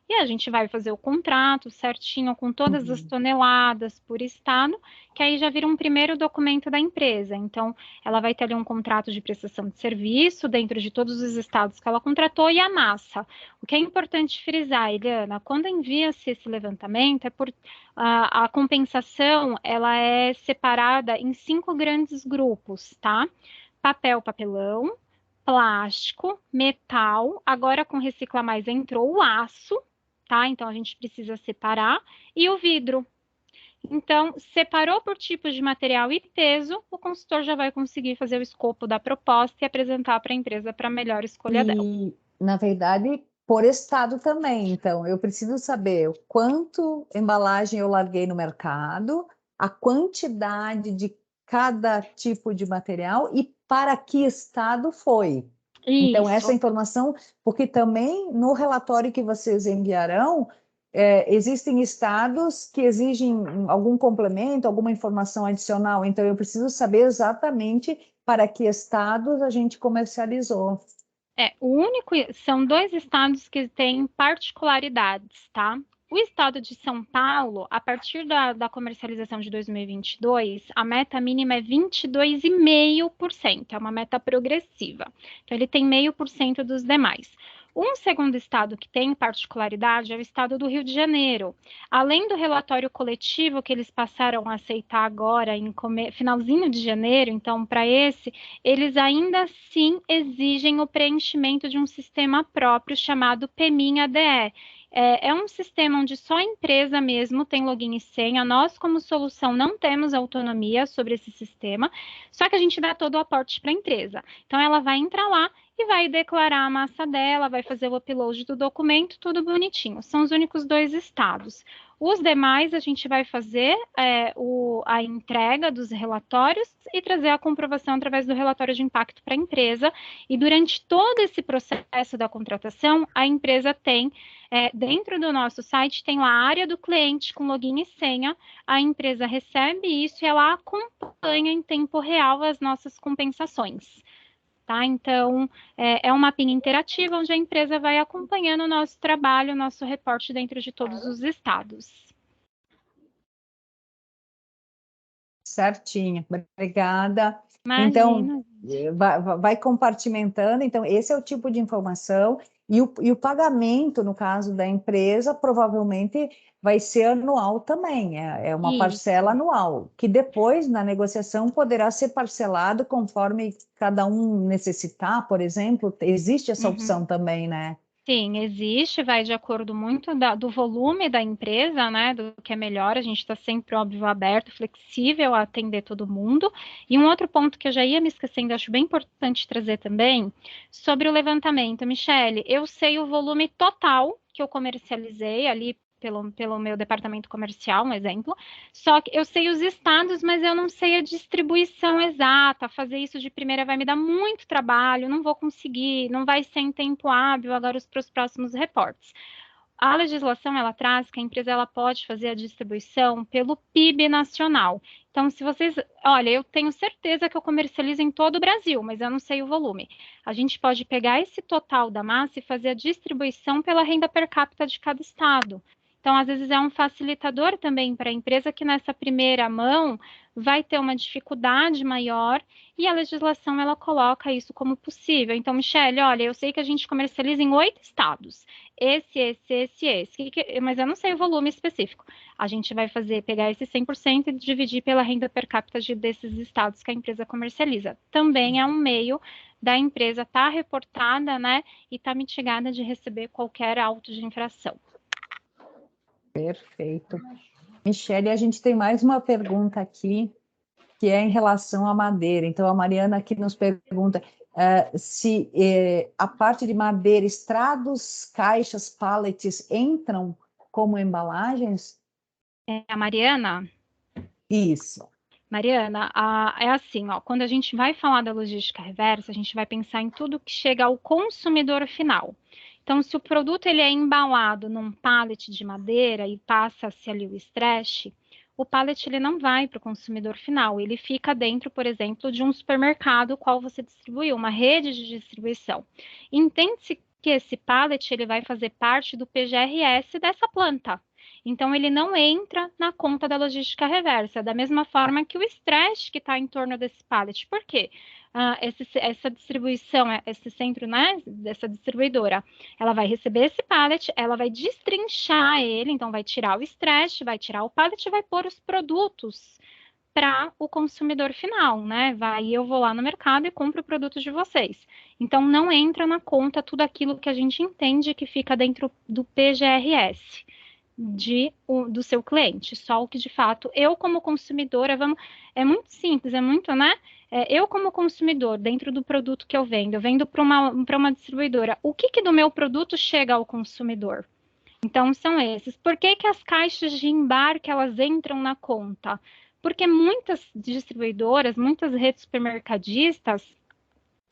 E a gente vai fazer o contrato certinho com todas as toneladas por estado, que aí já vira um primeiro documento da empresa. Então, ela vai ter ali um contrato de prestação de serviço dentro de todos os estados que ela contratou e a massa. O que é importante frisar, Eliana, quando envia-se esse levantamento, a compensação ela é separada em 5 grandes grupos, tá? Papel, papelão, plástico, metal, agora com Recicla Mais entrou o aço, tá? Então a gente precisa separar, e o vidro. Então, separou por tipos de material e peso, o consultor já vai conseguir fazer o escopo da proposta e apresentar para a empresa para a melhor escolha dela. E, na verdade, por estado também. Então, eu preciso saber quanto embalagem eu larguei no mercado, a quantidade de cada tipo de material e para que estado foi. Então, essa informação, porque também no relatório que vocês enviarão, existem estados que exigem algum complemento, alguma informação adicional. Então, eu preciso saber exatamente para que estados a gente comercializou. São 2 estados que têm particularidades, tá? O estado de São Paulo, a partir da comercialização de 2022, a meta mínima é 22,5%, é uma meta progressiva. Então, ele tem 0,5% dos demais. Um segundo estado que tem particularidade é o estado do Rio de Janeiro. Além do relatório coletivo que eles passaram a aceitar agora, em finalzinho de janeiro, então, para esse, eles ainda assim exigem o preenchimento de um sistema próprio chamado PEMIN-ADE. É um sistema onde só a empresa mesmo tem login e senha. Nós, como solução, não temos autonomia sobre esse sistema, só que a gente dá todo o aporte para a empresa. Então, ela vai entrar lá e vai declarar a massa dela, vai fazer o upload do documento, tudo bonitinho. São os únicos 2 estados. Os demais, a gente vai fazer a entrega dos relatórios e trazer a comprovação através do relatório de impacto para a empresa. E durante todo esse processo da contratação, a empresa tem, dentro do nosso site, tem lá a área do cliente com login e senha. A empresa recebe isso e ela acompanha em tempo real as nossas compensações. Tá? Então, é um mapinha interativo onde a empresa vai acompanhando o nosso trabalho, o nosso reporte dentro de todos os estados. Certinho, obrigada. Então, Imagina. vai compartimentando. Então, esse é o tipo de informação. E o pagamento, no caso da empresa, provavelmente vai ser anual também. É uma parcela Isso. anual, que depois, na negociação, poderá ser parcelado conforme cada um necessitar, por exemplo. Existe essa Uhum. opção também, né? Sim, existe, vai de acordo muito do volume da empresa, né? Do que é melhor. A gente está sempre, óbvio, aberto, flexível a atender todo mundo. E um outro ponto que eu já ia me esquecendo, acho bem importante trazer também, sobre o levantamento. Michele, eu sei o volume total que eu comercializei ali pelo meu departamento comercial, um exemplo. Só que eu sei os estados, mas eu não sei a distribuição exata. Fazer isso de primeira vai me dar muito trabalho, não vou conseguir, não vai ser em tempo hábil agora para os próximos reportes. A legislação ela traz que a empresa ela pode fazer a distribuição pelo PIB nacional. Então, se vocês, olha, eu tenho certeza que eu comercializo em todo o Brasil, mas eu não sei o volume. A gente pode pegar esse total da massa e fazer a distribuição pela renda per capita de cada estado. Então, às vezes é um facilitador também para a empresa que nessa primeira mão vai ter uma dificuldade maior e a legislação ela coloca isso como possível. Então, Michele, olha, eu sei que a gente comercializa em 8 estados. Esse. Mas eu não sei o volume específico. A gente vai pegar esse 100% e dividir pela renda per capita desses estados que a empresa comercializa. Também é um meio da empresa estar reportada, né, e estar mitigada de receber qualquer auto de infração. Perfeito. Michele, a gente tem mais uma pergunta aqui, que é em relação à madeira. Então, a Mariana aqui nos pergunta se a parte de madeira, estrados, caixas, pallets entram como embalagens? É a Mariana? Isso. Mariana, é assim, ó, quando a gente vai falar da logística reversa, a gente vai pensar em tudo que chega ao consumidor final. Então, se o produto ele é embalado num pallet de madeira e passa-se ali o stretch, o pallet ele não vai para o consumidor final, ele fica dentro, por exemplo, de um supermercado qual você distribuiu, uma rede de distribuição. Entende-se que esse pallet ele vai fazer parte do PGRS dessa planta. Então, ele não entra na conta da logística reversa, da mesma forma que o estresse que está em torno desse pallet. Por quê? Essa distribuição, esse centro, né, dessa distribuidora, ela vai receber esse pallet, ela vai destrinchar ele, então vai tirar o estresse, vai tirar o pallet e vai pôr os produtos para o consumidor final, né? Eu vou lá no mercado e compro o produto de vocês. Então, não entra na conta tudo aquilo que a gente entende que fica dentro do PGRS do seu cliente, só o que de fato eu como consumidora, é muito simples, é muito, né? Eu como consumidor, dentro do produto que eu vendo para uma distribuidora, o que do meu produto chega ao consumidor? Então, são esses. Por que as caixas de embarque, elas entram na conta? Porque muitas distribuidoras, muitas redes supermercadistas,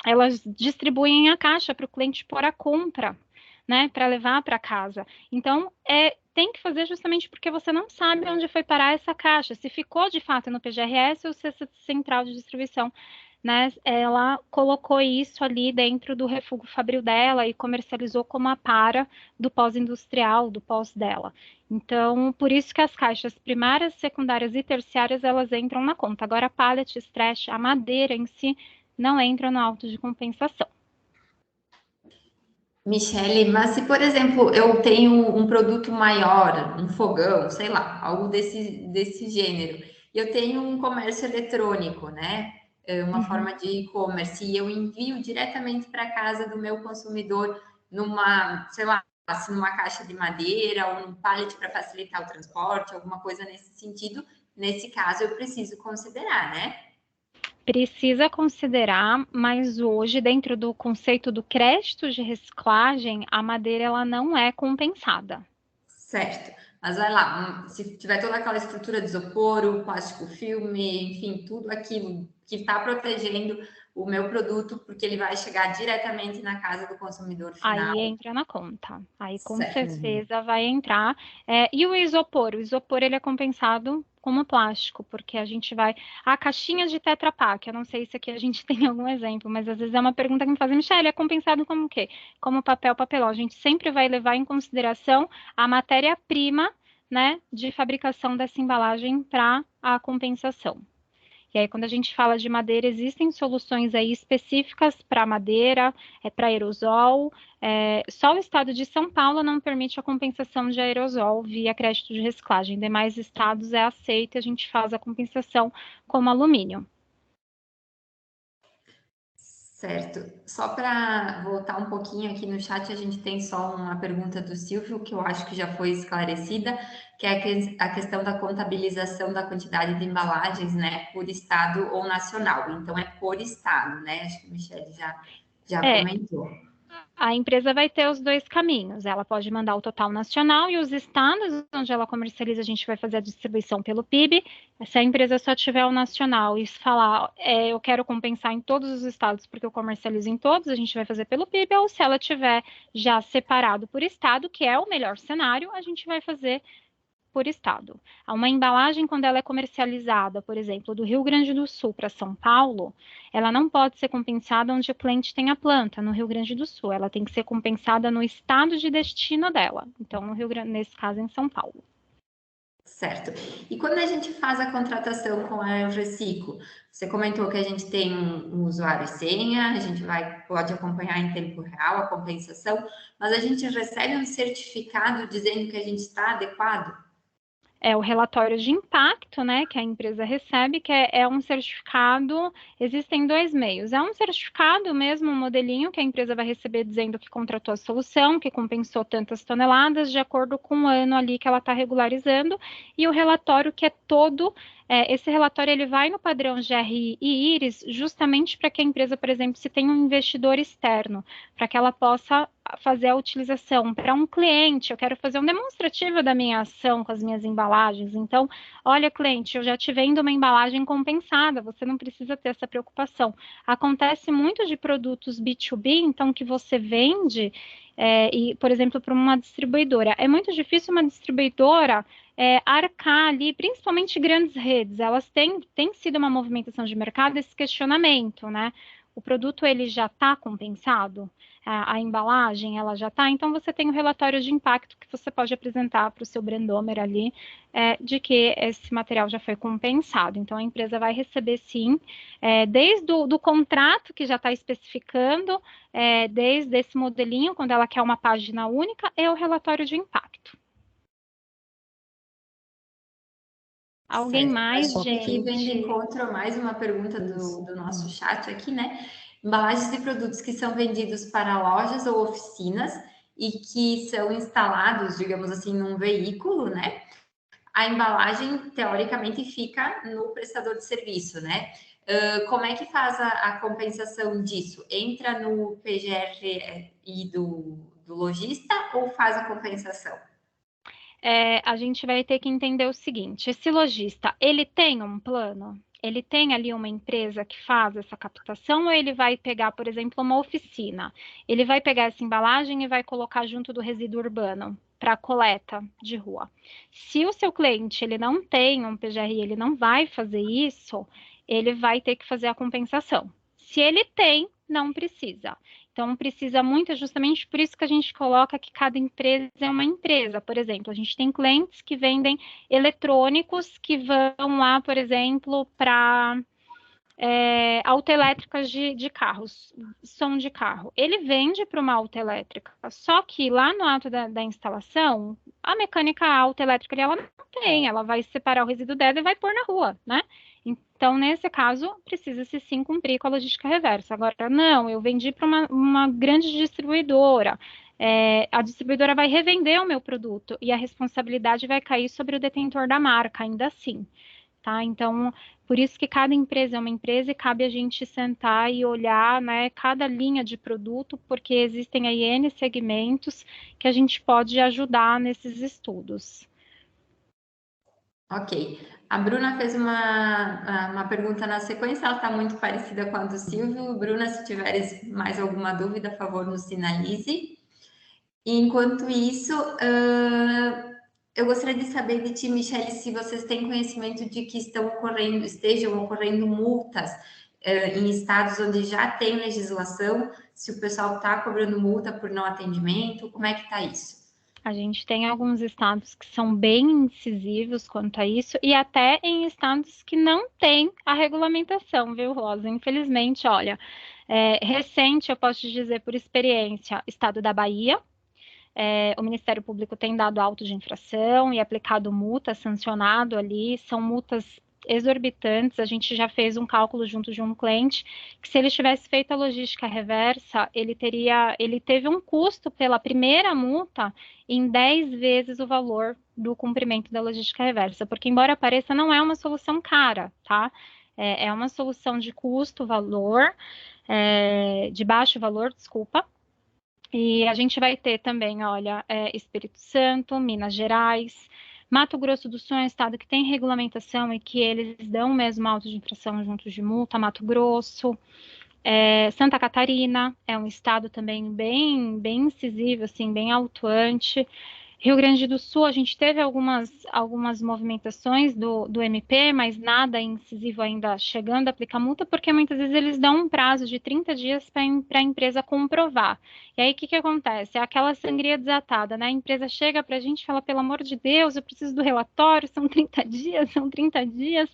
elas distribuem a caixa para o cliente pôr a compra, né, para levar para casa. Então, tem que fazer justamente porque você não sabe onde foi parar essa caixa, se ficou de fato no PGRS ou se essa central de distribuição, né, ela colocou isso ali dentro do refúgio fabril dela e comercializou como a para do pós-industrial, do pós dela. Então, por isso que as caixas primárias, secundárias e terciárias, elas entram na conta. Agora, a pallet, stretch, a madeira em si, não entra no auto de compensação. Michele, mas se, por exemplo, eu tenho um produto maior, um fogão, sei lá, algo desse gênero, e eu tenho um comércio eletrônico, né? Uma Uhum. forma de e-commerce, e eu envio diretamente para casa do meu consumidor numa, sei lá, assim, numa caixa de madeira ou num pallet para facilitar o transporte, alguma coisa nesse sentido. Nesse caso, eu preciso considerar, né? Precisa considerar, mas hoje, dentro do conceito do crédito de reciclagem, a madeira ela não é compensada. Certo. Mas vai lá, se tiver toda aquela estrutura de isopor, o plástico filme, enfim, tudo aquilo que está protegendo o meu produto, porque ele vai chegar diretamente na casa do consumidor final. Aí entra na conta. Aí com Certo. certeza vai entrar. E o isopor? O isopor ele é compensado como plástico, porque a gente vai. A caixinha de Tetra Pak, eu não sei se aqui a gente tem algum exemplo, mas às vezes é uma pergunta que me fazem, Michelle, é compensado como o quê? Como papel, papelão. A gente sempre vai levar em consideração a matéria-prima, né, de fabricação dessa embalagem para a compensação. E aí, quando a gente fala de madeira, existem soluções aí específicas para madeira, para aerosol. Só o estado de São Paulo não permite a compensação de aerosol via crédito de reciclagem. Demais estados é aceito e a gente faz a compensação como alumínio. Certo. Só para voltar um pouquinho aqui no chat, a gente tem só uma pergunta do Silvio, que eu acho que já foi esclarecida, que é a questão da contabilização da quantidade de embalagens, né, por estado ou nacional. Então, é por estado, né? Acho que a Michelle já comentou. A empresa vai ter os dois caminhos. Ela pode mandar o total nacional e os estados onde ela comercializa, a gente vai fazer a distribuição pelo PIB. Se a empresa só tiver o nacional e falar, eu quero compensar em todos os estados porque eu comercializo em todos, a gente vai fazer pelo PIB. Ou se ela tiver já separado por estado, que é o melhor cenário, a gente vai fazer por estado. Uma embalagem, quando ela é comercializada, por exemplo, do Rio Grande do Sul para São Paulo, ela não pode ser compensada onde o cliente tem a planta, no Rio Grande do Sul. Ela tem que ser compensada no estado de destino dela. Então, no Rio Grande, nesse caso, em São Paulo. Certo. E quando a gente faz a contratação com a Reciclo, você comentou que a gente tem um usuário e senha, a gente pode acompanhar em tempo real a compensação, mas a gente recebe um certificado dizendo que a gente está adequado? É o relatório de impacto, né, que a empresa recebe, que é um certificado, existem dois meios. É um certificado mesmo, um modelinho que a empresa vai receber dizendo que contratou a solução, que compensou tantas toneladas, de acordo com o ano ali que ela está regularizando, e o relatório que é todo, esse relatório ele vai no padrão GRI e IRIS, justamente para que a empresa, por exemplo, se tem um investidor externo, para que ela possa fazer a utilização para um cliente, eu quero fazer um demonstrativo da minha ação com as minhas embalagens. Então, olha, cliente, eu já te vendo uma embalagem compensada, você não precisa ter essa preocupação. Acontece muito de produtos B2B, então, que você vende, e, por exemplo, para uma distribuidora. É muito difícil uma distribuidora arcar ali, principalmente grandes redes, elas têm sido uma movimentação de mercado esse questionamento, né? O produto ele já está compensado? A embalagem ela já está, então você tem o relatório de impacto que você pode apresentar para o seu brand owner ali, de que esse material já foi compensado. Então a empresa vai receber sim, desde o contrato que já está especificando, desde esse modelinho, quando ela quer uma página única, é o relatório de impacto. Alguém mais, Acho que aqui vem de gente? encontro a mais uma pergunta do nosso chat aqui, né? Embalagens de produtos que são vendidos para lojas ou oficinas e que são instalados, digamos assim, num veículo, né? A embalagem, teoricamente, fica no prestador de serviço, né? Como é que faz a compensação disso? Entra no PGRI do lojista ou faz a compensação? A gente vai ter que entender o seguinte: esse lojista, ele tem um plano? Ele tem ali uma empresa que faz essa captação ou ele vai pegar, por exemplo, uma oficina? Ele vai pegar essa embalagem e vai colocar junto do resíduo urbano para coleta de rua. Se o seu cliente ele não tem um PGRI, ele não vai fazer isso, ele vai ter que fazer a compensação. Se ele tem, não precisa. Então, precisa muito, justamente por isso que a gente coloca que cada empresa é uma empresa. Por exemplo, a gente tem clientes que vendem eletrônicos que vão lá, por exemplo, para autoelétricas de carros, som de carro. Ele vende para uma autoelétrica, só que lá no ato da instalação, a mecânica autoelétrica ela não tem, ela vai separar o resíduo dela e vai pôr na rua, né? Então, nesse caso, precisa-se sim cumprir com a logística reversa. Agora, não, eu vendi para uma grande distribuidora. A distribuidora vai revender o meu produto e a responsabilidade vai cair sobre o detentor da marca, ainda assim. Tá? Então, por isso que cada empresa é uma empresa e cabe a gente sentar e olhar, né, cada linha de produto, porque existem aí N segmentos que a gente pode ajudar nesses estudos. Ok. A Bruna fez uma pergunta na sequência, ela está muito parecida com a do Silvio. Bruna, se tiveres mais alguma dúvida, por favor, nos sinalize. E, enquanto isso, eu gostaria de saber de ti, Michele, se vocês têm conhecimento de que estejam ocorrendo multas em estados onde já tem legislação, se o pessoal está cobrando multa por não atendimento, como é que está isso? A gente tem alguns estados que são bem incisivos quanto a isso, e até em estados que não têm a regulamentação, viu, Rosa? Infelizmente, olha, recente, eu posso te dizer por experiência, estado da Bahia, o Ministério Público tem dado auto de infração e aplicado multa, sancionado ali, são multas exorbitantes. A gente já fez um cálculo junto de um cliente que, se ele tivesse feito a logística reversa, ele teve um custo pela primeira multa em 10 vezes o valor do cumprimento da logística reversa, porque, embora pareça, não é uma solução cara, tá? É uma solução de custo-valor, de baixo valor, desculpa. E a gente vai ter também, olha, Espírito Santo, Minas Gerais, Mato Grosso do Sul é um estado que tem regulamentação e que eles dão mesmo auto de infração junto de multa, Mato Grosso. Santa Catarina é um estado também bem incisivo, assim, bem autuante. Rio Grande do Sul, a gente teve algumas movimentações do MP, mas nada incisivo ainda chegando a aplicar multa, porque muitas vezes eles dão um prazo de 30 dias para a empresa comprovar. E aí, o que acontece? É aquela sangria desatada, né? A empresa chega para a gente e fala, pelo amor de Deus, eu preciso do relatório, são 30 dias, são 30 dias.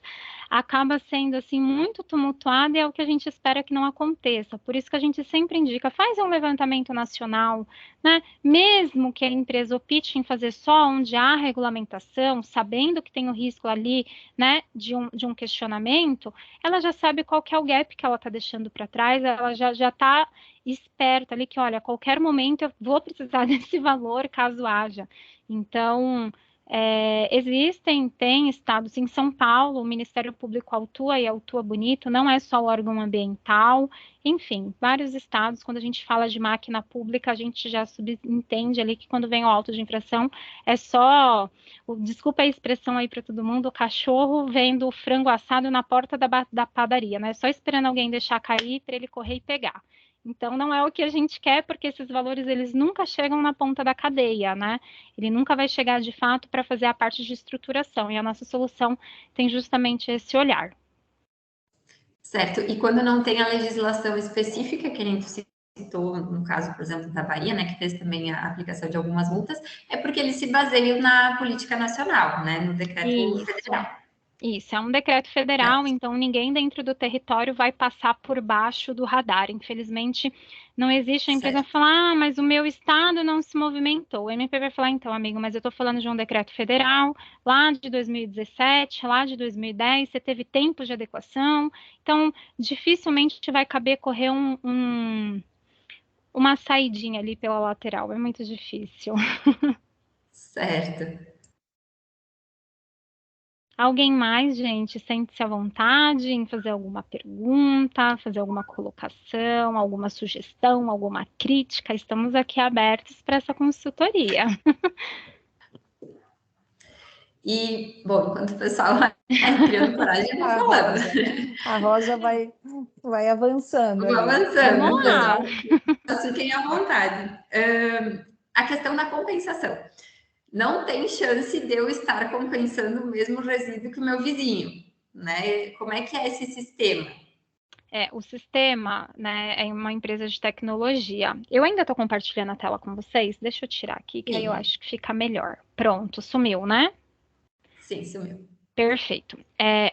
Acaba sendo, assim, muito tumultuado, e é o que a gente espera que não aconteça. Por isso que a gente sempre indica, faz um levantamento nacional, né? Mesmo que a empresa opte em fazer só onde há regulamentação, sabendo que tem o risco ali, né, de um questionamento, ela já sabe qual que é o gap que ela está deixando para trás, ela já está esperta ali que, olha, a qualquer momento eu vou precisar desse valor caso haja. Então, tem estados, em São Paulo, o Ministério Público autua e autua bonito, não é só o órgão ambiental, enfim, vários estados. Quando a gente fala de máquina pública, a gente já subentende ali que, quando vem o auto de infração, é só, desculpa a expressão aí para todo mundo, o cachorro vendo o frango assado na porta da padaria, né? Só esperando alguém deixar cair para ele correr e pegar. Então, não é o que a gente quer, porque esses valores, eles nunca chegam na ponta da cadeia, né? Ele nunca vai chegar, de fato, para fazer a parte de estruturação, e a nossa solução tem justamente esse olhar. Certo, e quando não tem a legislação específica, que a gente citou, no caso, por exemplo, da Bahia, né, que fez também a aplicação de algumas multas, é porque eles se baseiam na política nacional, né, no decreto federal. Isso, é um decreto federal, então ninguém dentro do território vai passar por baixo do radar. Infelizmente, não existe a empresa falar, mas o meu estado não se movimentou. O MP vai falar, então, amigo, mas eu estou falando de um decreto federal, lá de 2017, lá de 2010, você teve tempo de adequação, então dificilmente vai caber correr uma saidinha ali pela lateral, é muito difícil. Certo. Alguém mais, gente, sente-se à vontade em fazer alguma pergunta, fazer alguma colocação, alguma sugestão, alguma crítica. Estamos aqui abertos para essa consultoria. E, bom, enquanto o pessoal vai criando coragem, eu vou falando. A Rosa vai avançando. Vou avançando. Vamos lá. Fiquem à vontade. A questão da compensação. Não tem chance de eu estar compensando o mesmo resíduo que o meu vizinho, né? Como é que é esse sistema? O sistema, né, é uma empresa de tecnologia. Eu ainda estou compartilhando a tela com vocês. Deixa eu tirar aqui, que aí eu acho que fica melhor. Pronto, sumiu, né? Sim, sumiu. Perfeito.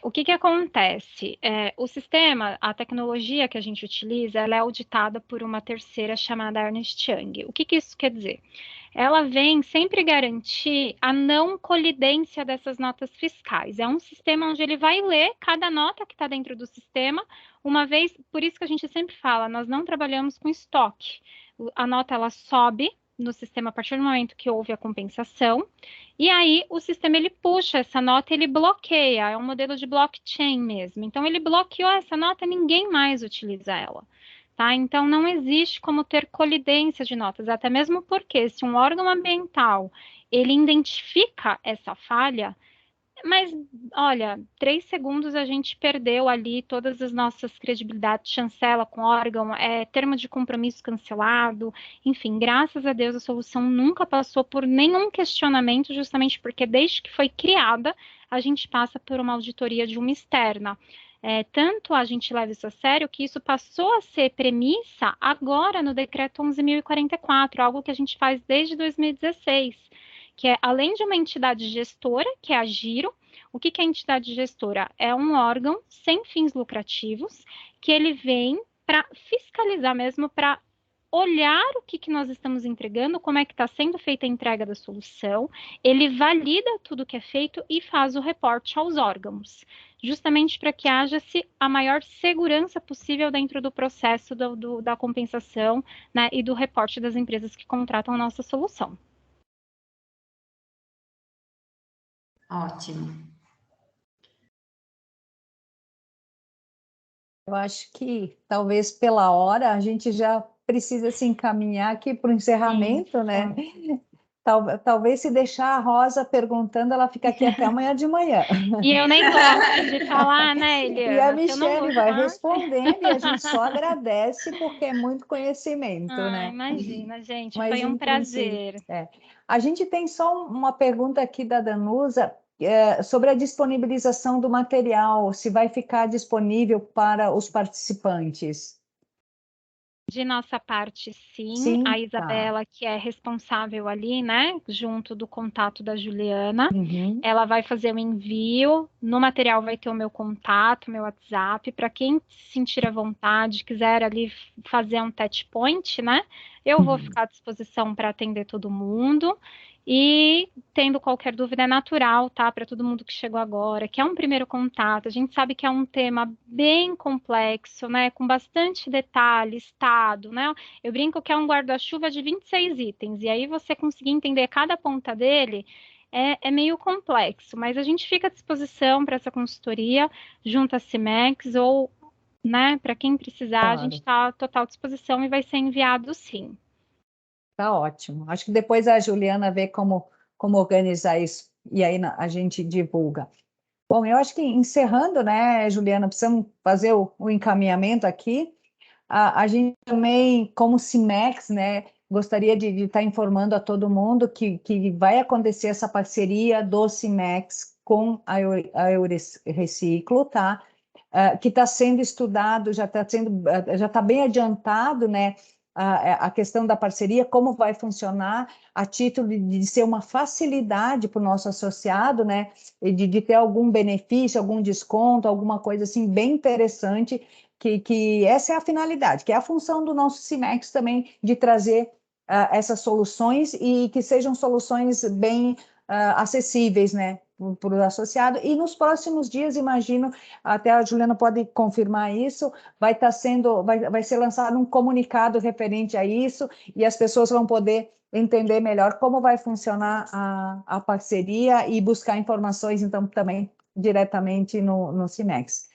O que acontece? O sistema, a tecnologia que a gente utiliza, ela é auditada por uma terceira chamada Ernst Young. O que isso quer dizer? Ela vem sempre garantir a não colidência dessas notas fiscais. É um sistema onde ele vai ler cada nota que está dentro do sistema, uma vez, por isso que a gente sempre fala, nós não trabalhamos com estoque. A nota, ela sobe no sistema a partir do momento que houve a compensação, e aí o sistema, ele puxa essa nota, ele bloqueia, é um modelo de blockchain mesmo. Então, ele bloqueou essa nota, ninguém mais utiliza ela. Tá? Então, não existe como ter colidência de notas, até mesmo porque, se um órgão ambiental ele identifica essa falha, mas, olha, 3 segundos a gente perdeu ali todas as nossas credibilidades, chancela com órgão, termo de compromisso cancelado, enfim, graças a Deus a solução nunca passou por nenhum questionamento, justamente porque desde que foi criada, a gente passa por uma auditoria de uma externa. tanto a gente leva isso a sério que isso passou a ser premissa agora no Decreto 11.044, algo que a gente faz desde 2016, que é, além de uma entidade gestora, que é a Giro, o que é a entidade gestora? É um órgão sem fins lucrativos, que ele vem para fiscalizar mesmo, para olhar o que nós estamos entregando, como é que está sendo feita a entrega da solução, ele valida tudo que é feito e faz o reporte aos órgãos, justamente para que haja-se a maior segurança possível dentro do processo da compensação, né, e do reporte das empresas que contratam a nossa solução. Ótimo. Eu acho que talvez pela hora a gente já precisa se encaminhar aqui para o encerramento, né? Talvez se deixar a Rosa perguntando, ela fica aqui até amanhã de manhã. E eu nem gosto de falar, né, Eliana? E a Se eu não Michele vai gostar... respondendo e a gente só agradece porque é muito conhecimento, né? Imagina, gente, Mas foi um em princípio, prazer. A gente tem só uma pergunta aqui da Danusa sobre a disponibilização do material, se vai ficar disponível para os participantes. De nossa parte, sim, Sim, a tá. Isabela, que é responsável ali, né, junto do contato da Juliana, Uhum. ela vai fazer o envio. No material vai ter o meu contato, meu WhatsApp, para quem se sentir à vontade, quiser ali fazer um touch point, né, eu vou ficar à disposição para atender todo mundo. E tendo qualquer dúvida é natural, tá? Para todo mundo que chegou agora, que é um primeiro contato. A gente sabe que é um tema bem complexo, né? Com bastante detalhe, estado, né? Eu brinco que é um guarda-chuva de 26 itens, e aí você conseguir entender cada ponta dele é meio complexo, mas a gente fica à disposição para essa consultoria junto à Cimex ou, né, para quem precisar, a gente Claro, está à total disposição e vai ser enviado sim. tá ótimo. Acho que depois a Juliana vê como organizar isso e aí a gente divulga. Bom, eu acho que encerrando, né, Juliana, precisamos fazer o encaminhamento aqui. A gente também, como Cimex, né, gostaria de estar informando a todo mundo que vai acontecer essa parceria do Cimex com a Eureciclo, tá? Que está sendo estudado, já está bem adiantado, né? A questão da parceria, como vai funcionar, a título de ser uma facilidade para o nosso associado, né? E de ter algum benefício, algum desconto, alguma coisa assim bem interessante, que essa é a finalidade, que é a função do nosso Cimex também, de trazer essas soluções e que sejam soluções bem acessíveis, né? Para o associado, e nos próximos dias, imagino, até a Juliana pode confirmar isso, vai ser lançado um comunicado referente a isso, e as pessoas vão poder entender melhor como vai funcionar a parceria e buscar informações, então, também diretamente no Cimex.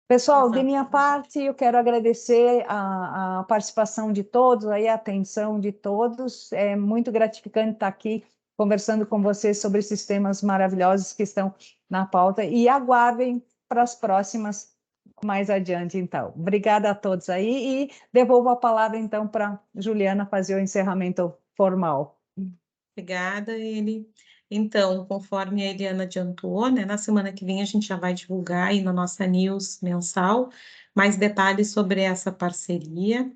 Pessoal, de minha parte, eu quero agradecer a participação de todos, aí a atenção de todos. É muito gratificante estar aqui conversando com vocês sobre esses temas maravilhosos que estão na pauta e aguardem para as próximas mais adiante, então. Obrigada a todos aí e devolvo a palavra, então, para Juliana fazer o encerramento formal. Obrigada, Eli. Então, conforme a Eliana adiantou, né, na semana que vem a gente já vai divulgar aí na nossa news mensal mais detalhes sobre essa parceria.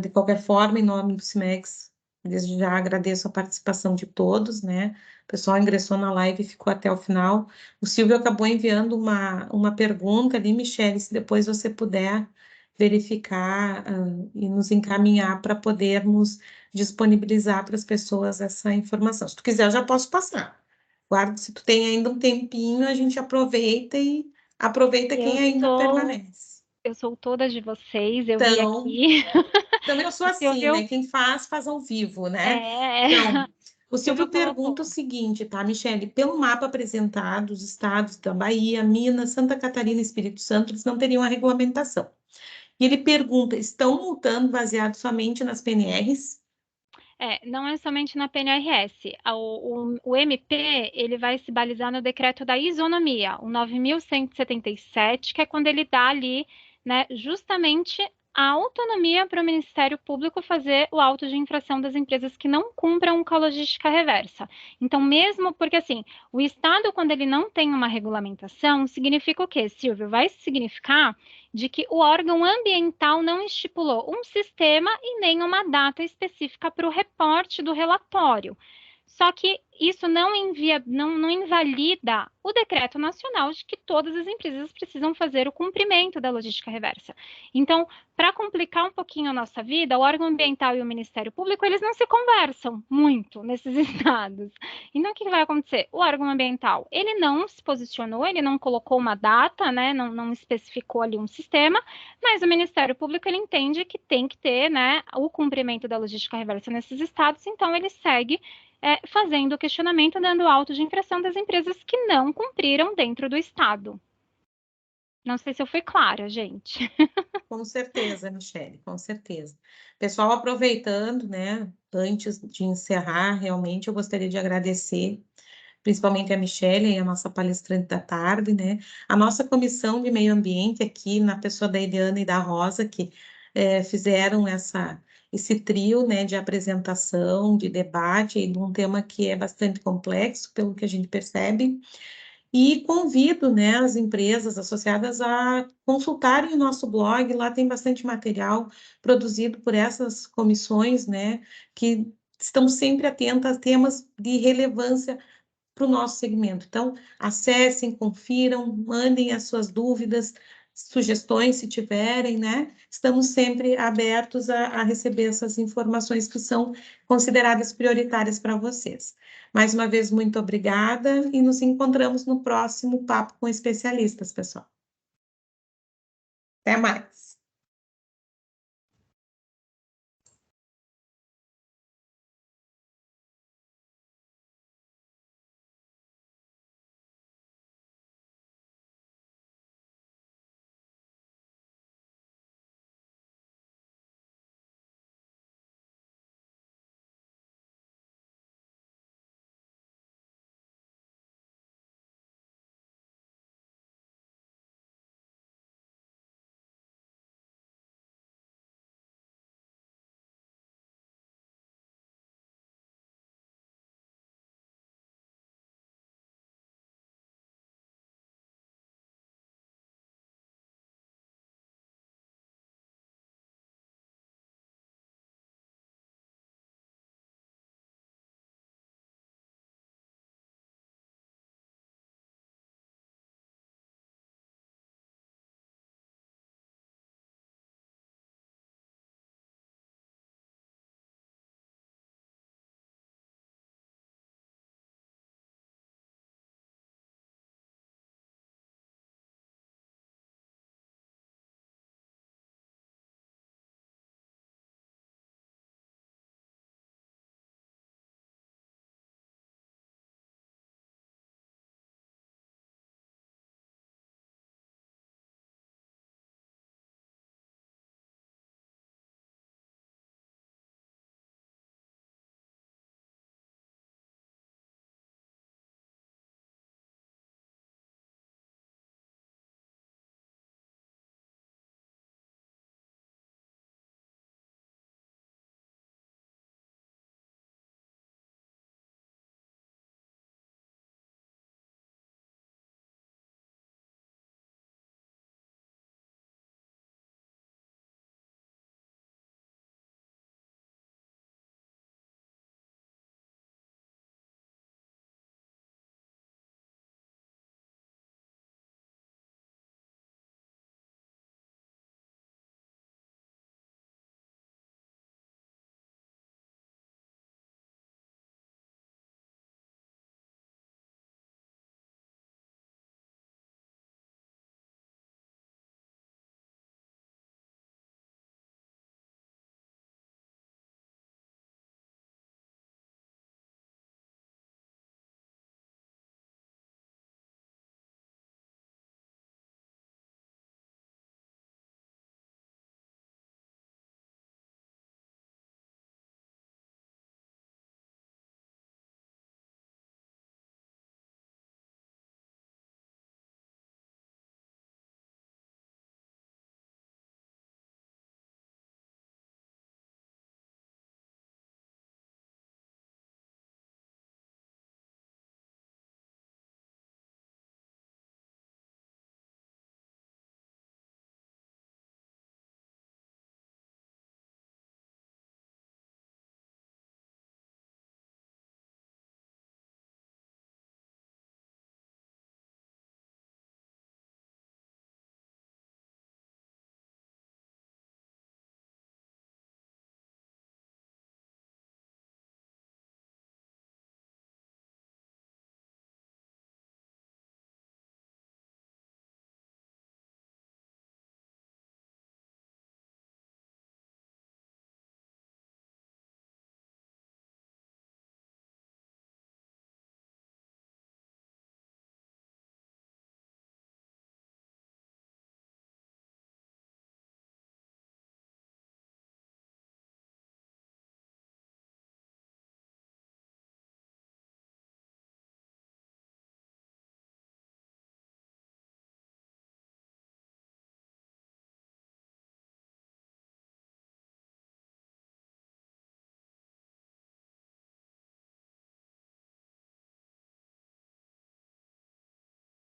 De qualquer forma, em nome do Cimex, desde já agradeço a participação de todos, né? O pessoal ingressou na live e ficou até o final. O Silvio acabou enviando uma pergunta ali, Michele, se depois você puder verificar, e nos encaminhar para podermos disponibilizar para as pessoas essa informação. Se tu quiser, eu já posso passar. Claro, se tu tem ainda um tempinho, a gente aproveita e aproveita quem ainda permanece. Eu sou toda de vocês, eu vi Então, aqui. então eu sou O assim, Silvio né? Quem faz ao vivo, né? é, Então, o o Silvio Silvio pergunta o colocou. seguinte, tá, Michele? Pelo mapa apresentado, os estados da Bahia, Minas, Santa Catarina e Espírito Santo, eles não teriam a regulamentação. E ele pergunta, estão multando baseado somente nas PNRs? Não é somente na PNRS. O MP, ele vai se balizar no decreto da isonomia, o 9.177, que é quando ele dá ali, né, justamente a autonomia para o Ministério Público fazer o auto de infração das empresas que não cumpram com a logística reversa. Então, mesmo porque, assim, o Estado, quando ele não tem uma regulamentação, significa o quê, Silvio? Vai significar de que o órgão ambiental não estipulou um sistema e nem uma data específica para o reporte do relatório. Só que isso não invalida o decreto nacional de que todas as empresas precisam fazer o cumprimento da logística reversa. Então, para complicar um pouquinho a nossa vida, o órgão ambiental e o Ministério Público, eles não se conversam muito nesses estados. Então, o que vai acontecer? O órgão ambiental, ele não se posicionou, ele não colocou uma data, né, não especificou ali um sistema, mas o Ministério Público, ele entende que tem que ter, né, o cumprimento da logística reversa nesses estados, então ele segue fazendo o questionamento, dando auto de infração das empresas que não cumpriram dentro do Estado. Não sei se eu fui clara, gente. Com certeza, Michele, com certeza. Pessoal, aproveitando, né, antes de encerrar, realmente eu gostaria de agradecer, principalmente a Michele e a nossa palestrante da tarde, né, a nossa comissão de meio ambiente aqui, na pessoa da Eliana e da Rosa, que fizeram esse trio, né, de apresentação, de debate, de um tema que é bastante complexo, pelo que a gente percebe, e convido, né, as empresas associadas a consultarem o nosso blog, lá tem bastante material produzido por essas comissões, né, que estão sempre atentas a temas de relevância para o nosso segmento. Então, acessem, confiram, mandem as suas dúvidas, sugestões, se tiverem, né? Estamos sempre abertos a receber essas informações que são consideradas prioritárias para vocês. Mais uma vez, muito obrigada e nos encontramos no próximo Papo com Especialistas, pessoal. Até mais!